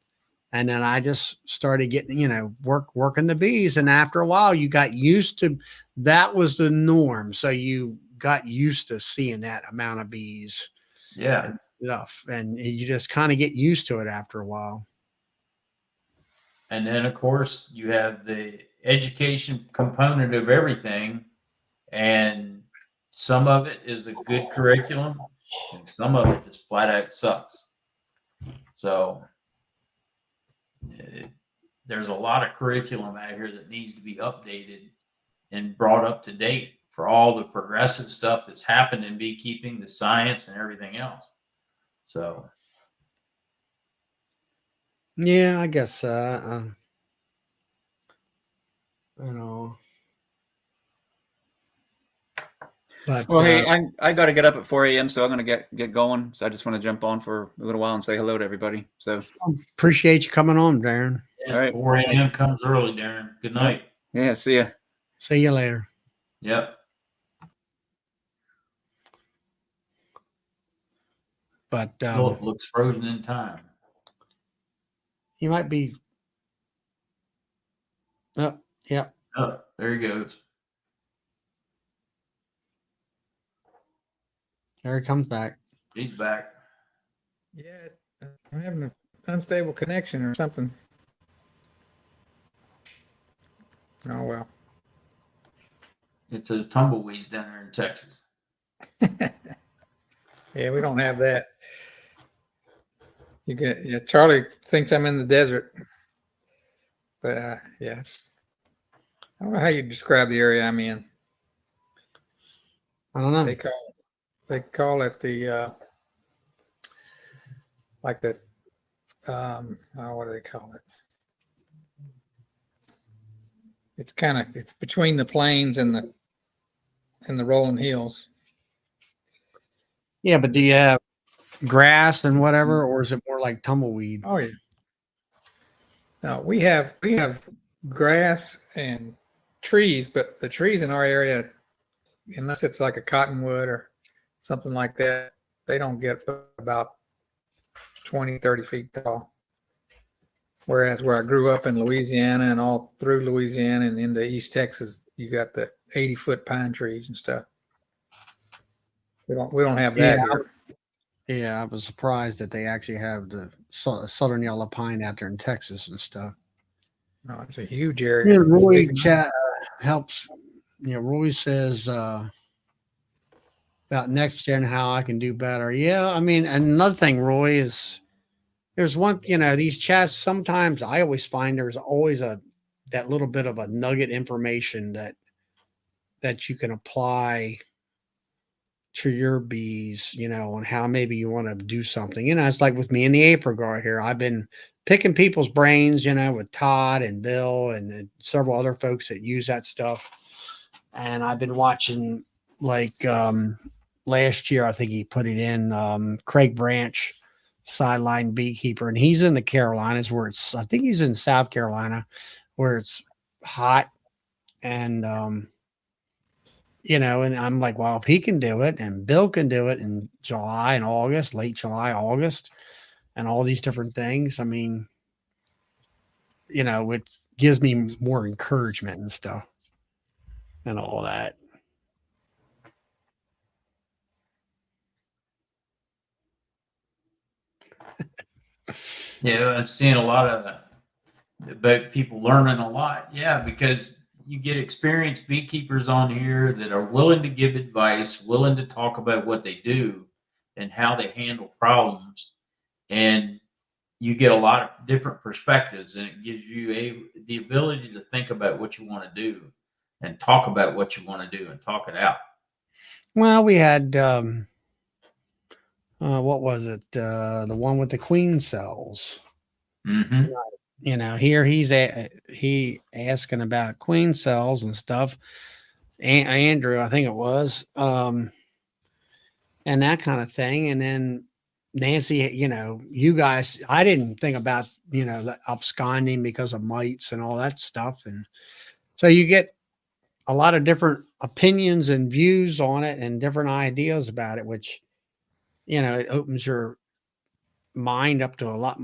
then I just started getting, working the bees. And after a while, you got used to that was the norm. So you got used to seeing that amount of bees Yeah. and stuff. And you just kind of get used to it after a while. And then, of course, you have the education component of everything. And some of it is a good curriculum, and some of it just flat out sucks. So there's a lot of curriculum out here that needs to be updated and brought up to date for all the progressive stuff that's happened in beekeeping, the science, and everything else. So Yeah, I guess, I know. But Well, hey, I got to get up at 4 a.m., so I'm going to get going. So I just want to jump on for a little while and say hello to everybody. So appreciate you coming on, Darren. yeah, all right. 4 a.m. comes early, Darren. Good night. Yeah, see ya. See you later. Yep. But Philip looks frozen in time. he might be. Oh, yeah. Oh, there he goes. There he comes back. He's back. Yeah, I'm having an unstable connection or something. Oh well. It's those tumbleweeds down there in Texas. Yeah, we don't have that. Charlie thinks I'm in the desert, but yes, I don't know how you describe the area I'm in. I don't know. They call it the like the what do they call it? It's between the plains and the rolling hills. Yeah, but do you have grass and whatever, or is it more like tumbleweed? Oh yeah. No, we have grass and trees, but the trees in our area, unless it's like a cottonwood or something like that, they don't get about 20, 30 feet tall. Whereas where I grew up in Louisiana and all through Louisiana and into East Texas, you got the 80-foot pine trees and stuff. We don't have that here. Yeah, I was surprised that they actually have the southern yellow pine out there in Texas and stuff. No, it's a huge area. Yeah, Roy chat helps. Roy says about next gen how I can do better. Yeah, I mean, another thing, Roy, is there's one. These chats sometimes I always find there's always that little bit of a nugget information that you can apply to your bees, on how maybe you want to do something. It's like with me in the April guard here. I've been picking people's brains, with Todd and Bill and several other folks that use that stuff. And I've been watching like last year, I think he put it in Craig Branch, sideline beekeeper, and he's in the Carolinas where it's, I think he's in South Carolina where it's hot. And, and I'm like, well, if he can do it and Bill can do it in July and August, late July, August, and all these different things, I mean, it gives me more encouragement and stuff and all that. Yeah, I'm seeing a lot of about people learning a lot. Yeah, because you get experienced beekeepers on here that are willing to give advice, willing to talk about what they do and how they handle problems. And you get a lot of different perspectives, and it gives you the ability to think about what you want to do and talk about what you want to do and talk it out. Well, we had what was it? The one with the queen cells. Mm-hmm. Here he asking about queen cells and stuff. Andrew, I think it was, and that kind of thing. And then Nancy, you guys, I didn't think about, the absconding because of mites and all that stuff. And so you get a lot of different opinions and views on it and different ideas about it, which, it opens your mind up to a lot,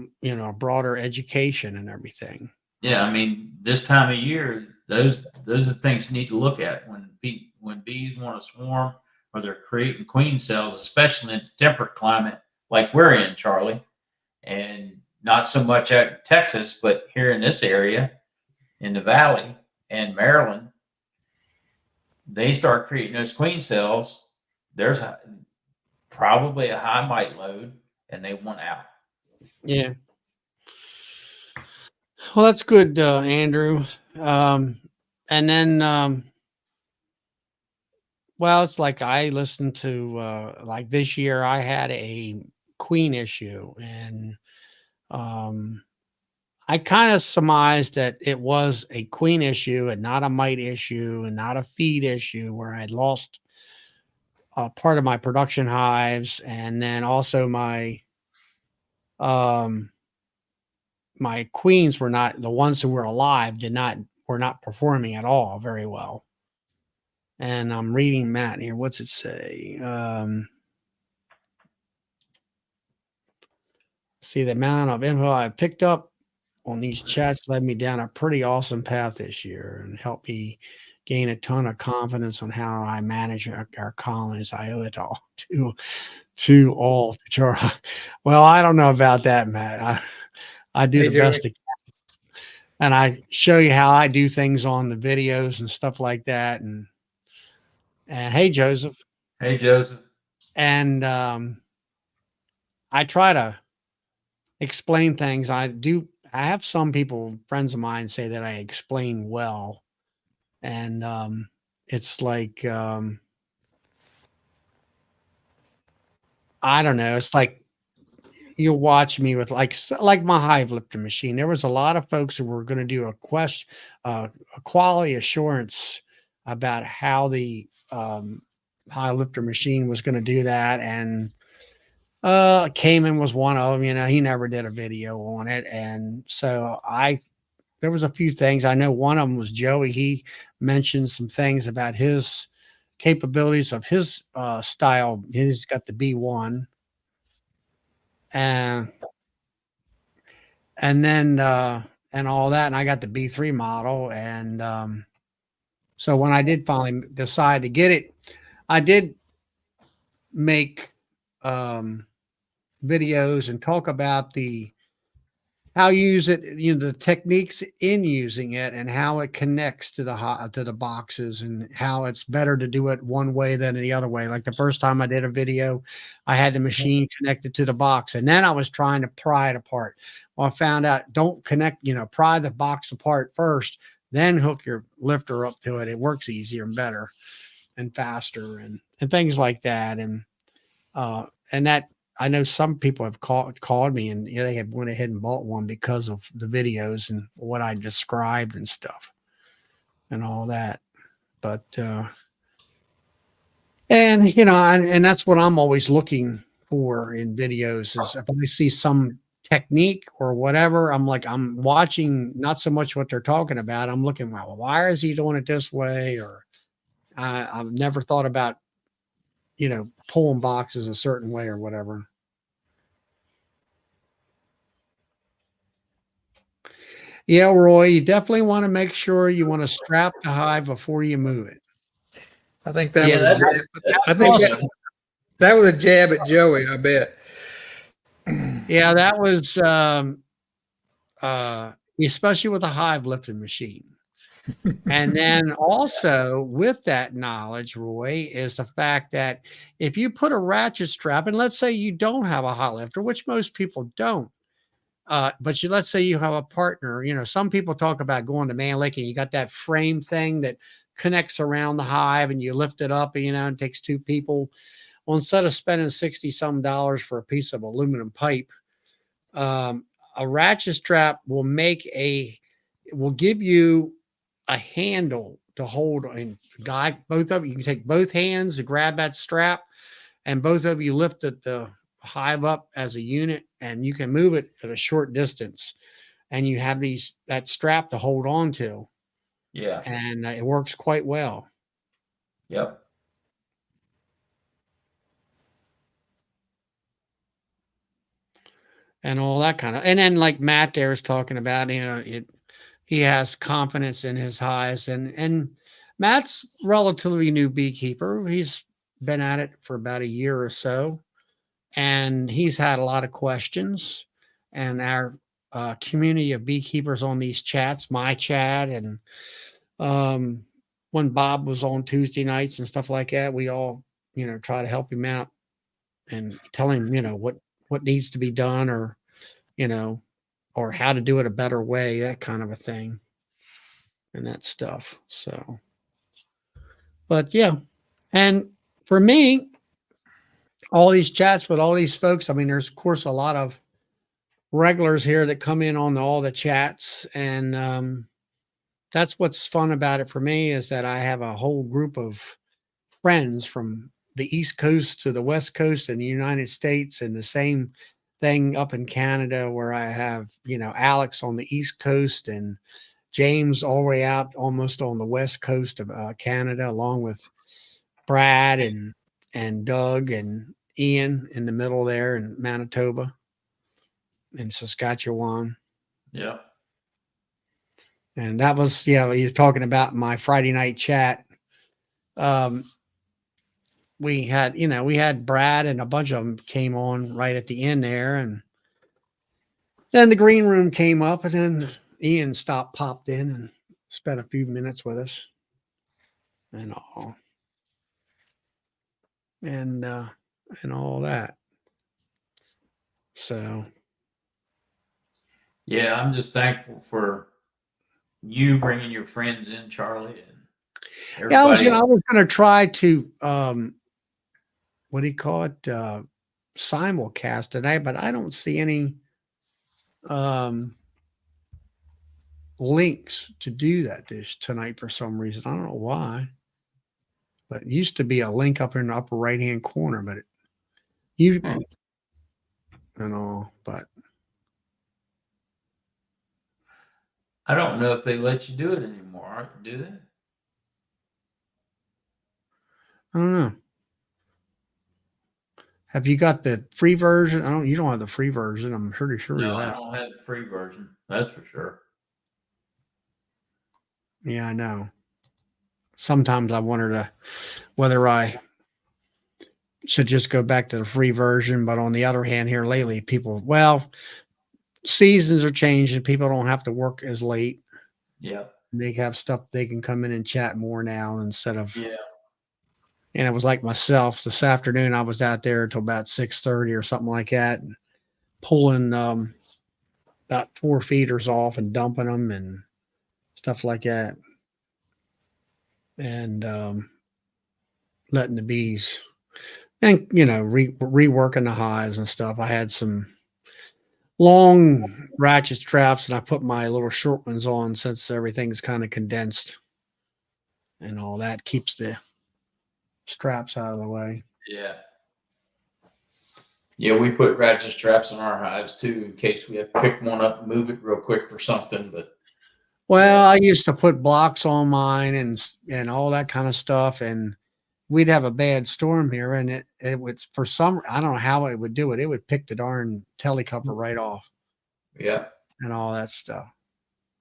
broader education and everything. Yeah, I mean, this time of year, those are things you need to look at when bees want to swarm or they're creating queen cells, especially in temperate climate like we're in, Charlie, and not so much out in Texas, but here in this area, in the Valley and Maryland, they start creating those queen cells. There's probably a high mite load, and they want out. Yeah. Well, that's good, Andrew. And then, well, it's like I listened to, like this year, I had a queen issue, and I kind of surmised that it was a queen issue and not a mite issue and not a feed issue where I had lost part of my production hives, and then also um, my queens were not, the ones who were alive were not performing at all very well. And I'm reading Matt here. What's it say? See, the amount of info I picked up on these chats led me down a pretty awesome path this year and helped me gain a ton of confidence on how I manage our colonies. I owe it all to all. Well, I don't know about that, Matt. I do Hey, the best I can. And I show you how I do things on the videos and stuff like that. And hey, Joseph. Hey, Joseph. And I try to explain things. I have some people, friends of mine, say that I explain well. And it's like, I don't know. It's like you'll watch me with like my hive lifter machine. There was a lot of folks who were going to do a quality assurance about how the hive lifter machine was going to do that. And Cayman was one of them. He never did a video on it. And so there was a few things. I know one of them was Joey. He mentioned some things about his capabilities of his style. He's got the B1. And then and all that. And I got the B3 model. And so when I did finally decide to get it, I did make videos and talk about how you use it, the techniques in using it and how it connects to the boxes and how it's better to do it one way than the other way. Like the first time I did a video, I had the machine connected to the box, and then I was trying to pry it apart. Well, I found out don't connect, pry the box apart first, then hook your lifter up to it. It works easier and better and faster and things like that. And that, I know some people have called me and they have went ahead and bought one because of the videos and what I described and stuff and all that. but and and that's what I'm always looking for in videos is if I see some technique or whatever, I'm watching not so much what they're talking about. I'm looking, well, why is he doing it this way? Or I've never thought about, pulling boxes a certain way or whatever. Yeah, Roy, you definitely want to make sure you want to strap the hive before you move it. I think that Yeah, was a that's- jab. that's I think awesome. that was a jab at Joey, I bet. Yeah, that was especially with a hive lifting machine. And then also with that knowledge, Roy, is the fact that if you put a ratchet strap, and let's say you don't have a hot lifter, which most people don't, but let's say you have a partner, some people talk about going to Man Lake and you got that frame thing that connects around the hive and you lift it up, and it takes two people. Well, instead of spending 60 some dollars for a piece of aluminum pipe, a ratchet strap will give you a handle to hold and guide both of you. You can take both hands to grab that strap, and both of you lift the hive up as a unit, and you can move it at a short distance. And you have that strap to hold on to, Yeah. and it works quite well. Yep. And all that kind of, and then like Matt there is talking about, he has confidence in his hives, and Matt's relatively new beekeeper. He's been at it for about a year or so, and he's had a lot of questions. And our community of beekeepers on these chats, my chat, and when Bob was on Tuesday nights and stuff like that, we all try to help him out and tell him what needs to be done, or or how to do it a better way, that kind of a thing, and that stuff. So, but yeah. And for me, all these chats with all these folks, I mean, there's of course a lot of regulars here that come in on all the chats. And that's what's fun about it for me, is that I have a whole group of friends from the East Coast to the West Coast in the United States, and the same thing up in Canada, where I have, Alex on the East Coast and James all the way out almost on the West Coast of Canada, along with Brad and Doug and Ian in the middle there in Manitoba and Saskatchewan. Yeah. And that was, you're talking about my Friday night chat. We had Brad and a bunch of them came on right at the end there. And then the green room came up, and then Ian popped in and spent a few minutes with us and all. And all that. So Yeah, I'm just thankful for you bringing your friends in, Charlie, and yeah, everybody. I was going to try to what do you call it, simulcast today, but I don't see any links to do that tonight for some reason. I don't know why, but it used to be a link up in the upper right hand corner, but but I don't know if they let you do it anymore, do they? I don't know. Have you got the free version? You don't have the free version. I'm pretty sure No, of I that. don't have the free version. That's for sure. Yeah, I know. Sometimes I wonder whether I should just go back to the free version. But on the other hand, here lately, seasons are changing. People don't have to work as late. Yeah. They have stuff they can come in and chat more now instead of. Yeah. And it was like myself this afternoon. I was out there until about 6:30 or something like that, and pulling about 4 feeders off and dumping them and stuff like that, and letting the bees and reworking the hives and stuff. I had some long ratchet straps, and I put my little short ones on since everything's kind of condensed. and all that. Keeps the straps out of the way. Yeah. Yeah, we put ratchet straps on our hives too, in case we have to pick one up and move it real quick for something. But Well, I used to put blocks on mine and all that kind of stuff, and we'd have a bad storm here, and it would, for some, I don't know how it would do it. It would pick the darn telecover right off yeah. and all that stuff.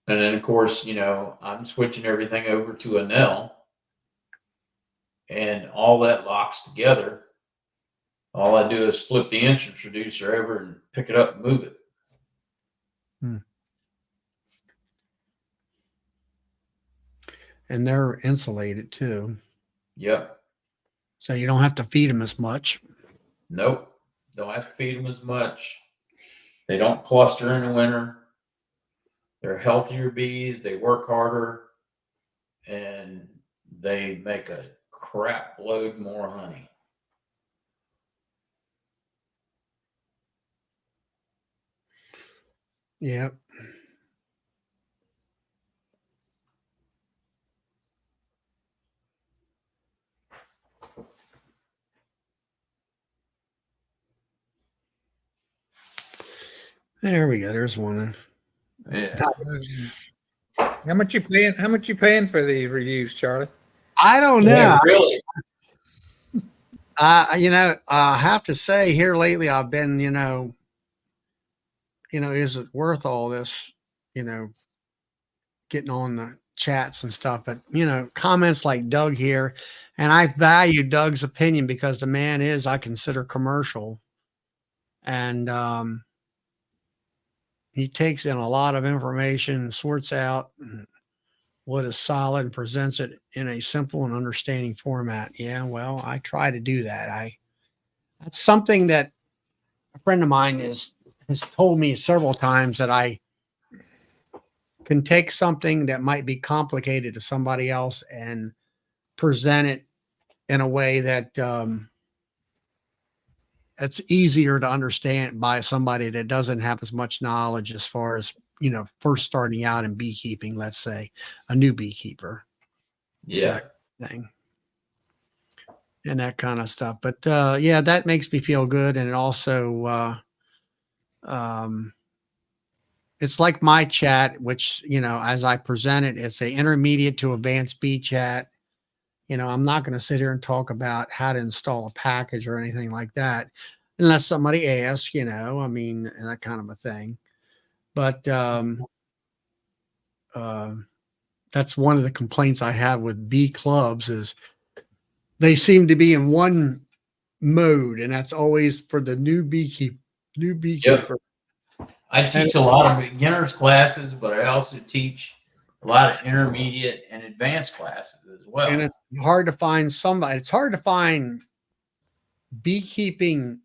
And then of course, I'm switching everything over to a Nell, and all that locks together. All I do is flip the introducer over and pick it up and move it. And they're insulated too, Yep. so you don't have to feed them as much. Nope. Don't have to feed them as much. They don't cluster in the winter. They're healthier bees. They work harder, and they make a crap load more honey. Yep. There we go. There's one. Yeah. How much you paying? How much you paying for these reviews, Charlie? I don't know. Yeah, really. I have to say here lately, I've been, is it worth all this, getting on the chats and stuff? But, comments like Doug here, and I value Doug's opinion because the man is, I consider, commercial. And he takes in a lot of information, sorts out what is solid, and presents it in a simple and understanding format. Yeah, well, I try to do that. That's something that a friend of mine has told me several times, that I can take something that might be complicated to somebody else and present it in a way that it's easier to understand by somebody that doesn't have as much knowledge as far as, first starting out in beekeeping, let's say a new beekeeper. Yeah. Thing. And that kind of stuff. But yeah, that makes me feel good. And it also, it's like my chat, which, as I present it, it's a intermediate to advanced bee chat. I'm not going to sit here and talk about how to install a package or anything like that, unless somebody asks, and that kind of a thing. But that's one of the complaints I have with bee clubs, is they seem to be in one mode, and that's always for the new beekeeper. Yep. I teach a lot of beginners classes, but I also teach a lot of intermediate and advanced classes as well. And it's hard to find somebody. It's hard to find beekeeping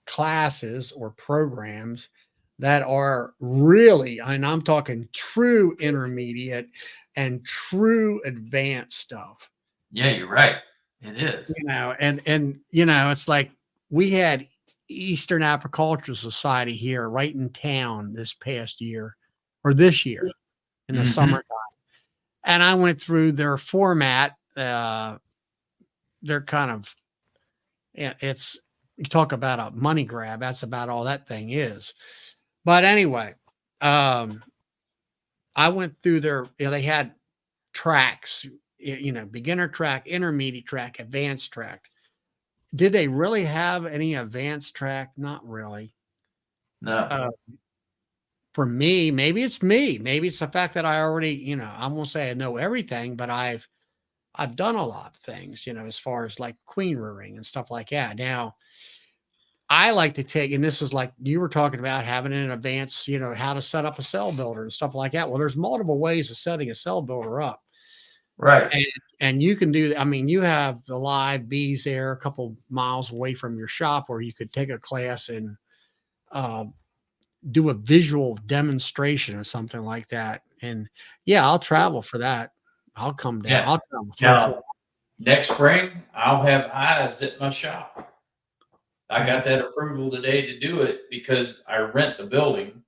classes or programs that are really, and I'm talking true intermediate and true advanced stuff. Yeah, you're right. It is. And it's like we had Eastern Apicultural Society here right in town this past year, or this year in the summertime. And I went through their format. They're kind of, it's, you talk about a money grab. That's about all that thing is. But anyway, I went through their, they had tracks, beginner track, intermediate track, advanced track. Did they really have any advanced track? Not really. No. For me, maybe it's me. Maybe it's the fact that I already, I won't say I know everything, but I've done a lot of things, as far as like queen rearing and stuff like that. Now, I like to take, and this is like you were talking about having an advanced, how to set up a cell builder and stuff like that. Well, there's multiple ways of setting a cell builder up. Right. And you can do, you have the live bees there a couple miles away from your shop, where you could take a class and do a visual demonstration or something like that. And yeah, I'll travel for that. I'll come down. Yeah. I'll travel Now, next spring, I'll have hives at my shop. I got that approval today to do it because I rent the building.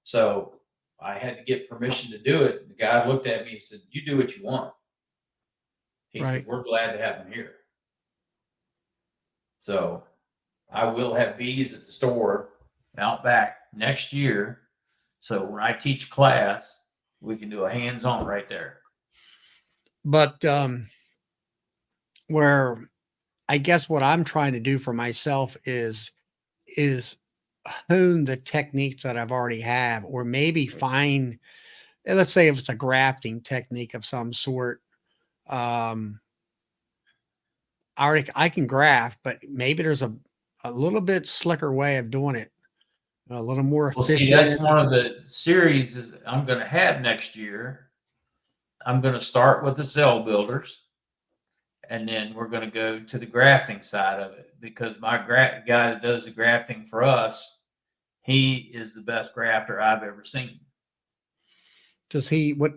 So I had to get permission to do it. The guy looked at me and said, "You do what you want." He Right. said, we're glad to have him here. So I will have bees at the store out back next year. So when I teach class, we can do a hands-on right there. But where I guess what I'm trying to do for myself is hone the techniques that I've already have, or maybe find, let's say if it's a grafting technique of some sort. I can graft, but maybe there's a little bit slicker way of doing it, a little more Well, see, that's efficient. one of the series is I'm going to have next year. I'm going to start with the cell builders, and then we're going to go to the grafting side of it, because my guy that does the grafting for us, he is the best grafter I've ever seen. What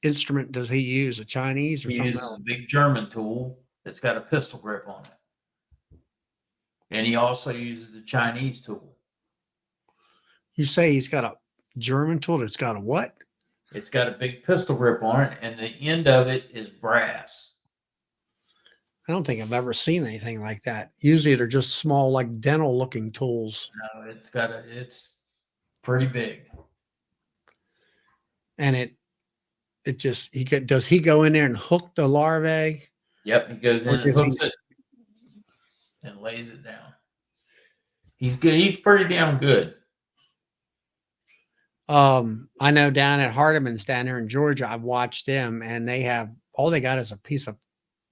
instrument does he use? A Chinese or He something uses else? a big German tool that's got a pistol grip on it. And he also uses the Chinese tool. You say he's got a German tool that's got a what? It's got a big pistol grip on it, and the end of it is brass. I don't think I've ever seen anything like that. Usually they're just small, like dental looking tools. No, it's pretty big. And it just, does he go in there and hook the larvae? Yep, he goes in Or and does he hooks it and lays it down. He's good. He's pretty damn good. I know down at Hardeman's down there in Georgia, I've watched them, and all they got is a piece of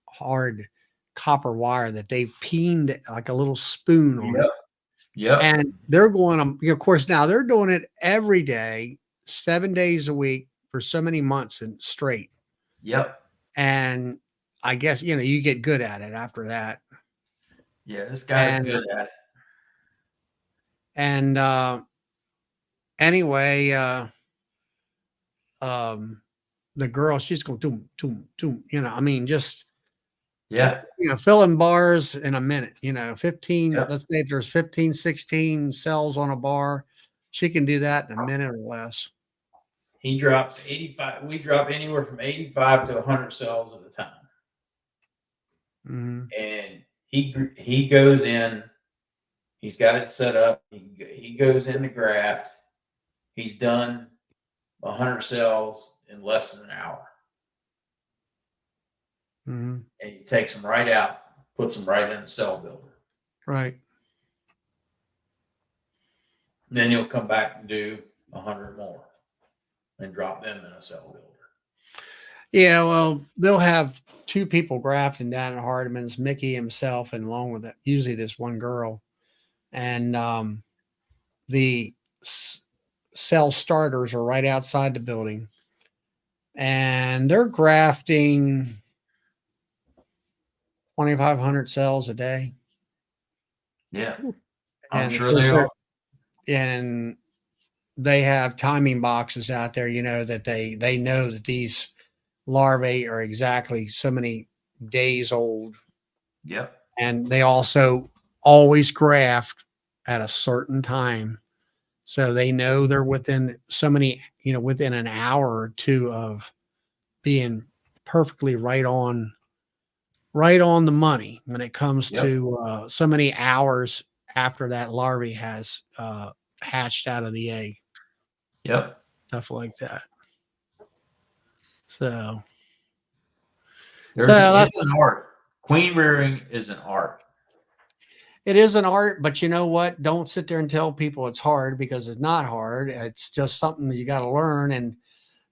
hard copper wire that they've peened like a little spoon on it. Yep. And they're going of course, now they're doing it every day, 7 days a week for so many months and straight. Yep. And I guess, you get good at it after that. Yeah, this guy's good at it. And anyway, the girl, she's going doom, just Yeah. filling bars in a minute, 15, Yep. let's say if there's 15, 16 cells on a bar, she can do that in a minute or less. He drops 85. We drop anywhere from 85 to 100 cells at a time. Mm-hmm. And he goes in. He's got it set up. He goes in the graft. He's done 100 cells in less than an hour. Mm-hmm. And he takes them right out, puts them right in the cell builder. Right. Then he'll come back and do 100 more and drop them in a cell builder. Yeah, well, they'll have two people grafting down at Hardeman's, Mickey himself, and along with it, usually this one girl. And the cell starters are right outside the building. And they're grafting 2,500 cells a day. Yeah. I'm And sure they are. And they have timing boxes out there, that they know that these larvae are exactly so many days old. Yep. And they also always graft at a certain time. So they know they're within so many, within an hour or two of being perfectly right on the money when it comes to so many hours after that larvae has hatched out of the egg. Yep. Stuff like that. So it's an art. Queen rearing is an art. It is an art, but you know what? Don't sit there and tell people it's hard, because it's not hard. It's just something that you got to learn. And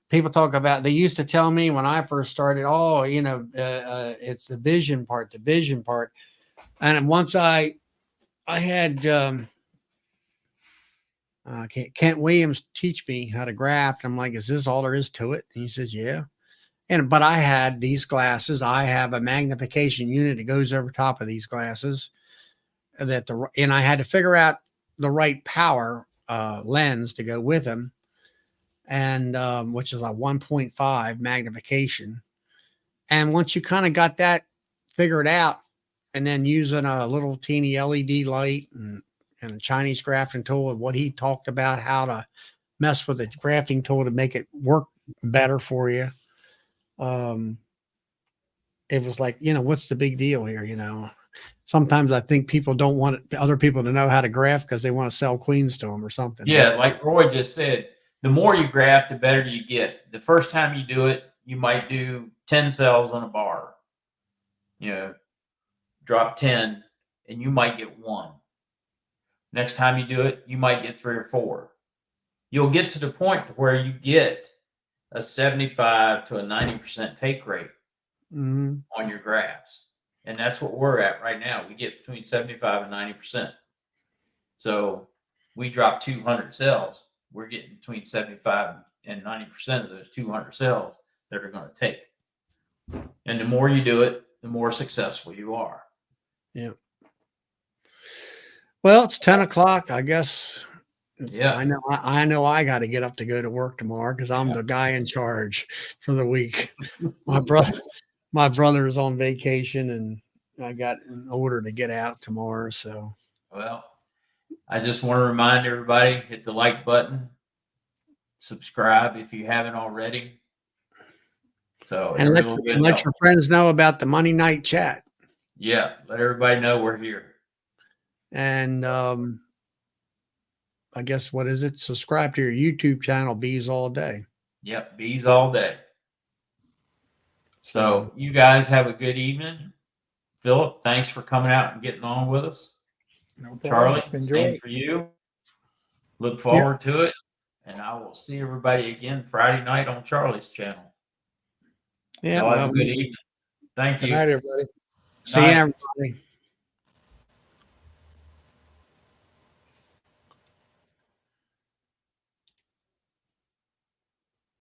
people talk about, they used to tell me when I first started, it's the vision part. And once I had Kent Williams teach me how to graft. I'm like, is this all there is to it? And he says, yeah. But I had these glasses. I have a magnification unit that goes over top of these glasses. And I had to figure out the right power lens to go with them, and which is a 1.5 magnification. And once you kind of got that figured out, and then using a little teeny LED light and a Chinese grafting tool, and what he talked about, how to mess with the grafting tool to make it work better for you. it was like, what's the big deal here? Sometimes I think people don't want other people to know how to graft because they want to sell queens to them or something. Yeah, like Roy just said, the more you graft, the better you get. The first time you do it, you might do 10 cells on a bar. Drop 10, and you might get 1. Next time you do it, you might get 3 or 4. You'll get to the point where you get a 75 to a 90% take rate Mm-hmm. on your grafts. And that's what we're at right now. We get between 75 and 90%. So we drop 200 cells. We're getting between 75 and 90% of those 200 cells that are going to take. And the more you do it, the more successful you are. Yeah. Well, it's 10 o'clock. I guess. Yeah. I know I got to get up to go to work tomorrow because I'm the guy in charge for the week. My brother's on vacation and I got an order to get out tomorrow. So, well, I just want to remind everybody, hit the like button, subscribe if you haven't already. So, and let your friends know about the Monday night chat. Yeah, let everybody know we're here. And I guess, what is it? Subscribe to your YouTube channel, Bees All Day. Yep, bees all day. So you guys have a good evening. Philip, thanks for coming out and getting on with us. No problem. Charlie, It's been same great. for you. Look forward to it. And I will see everybody again Friday night on Charlie's channel. Yeah. Y'all have a good evening. Thank you. Good night, everybody. See you, everybody.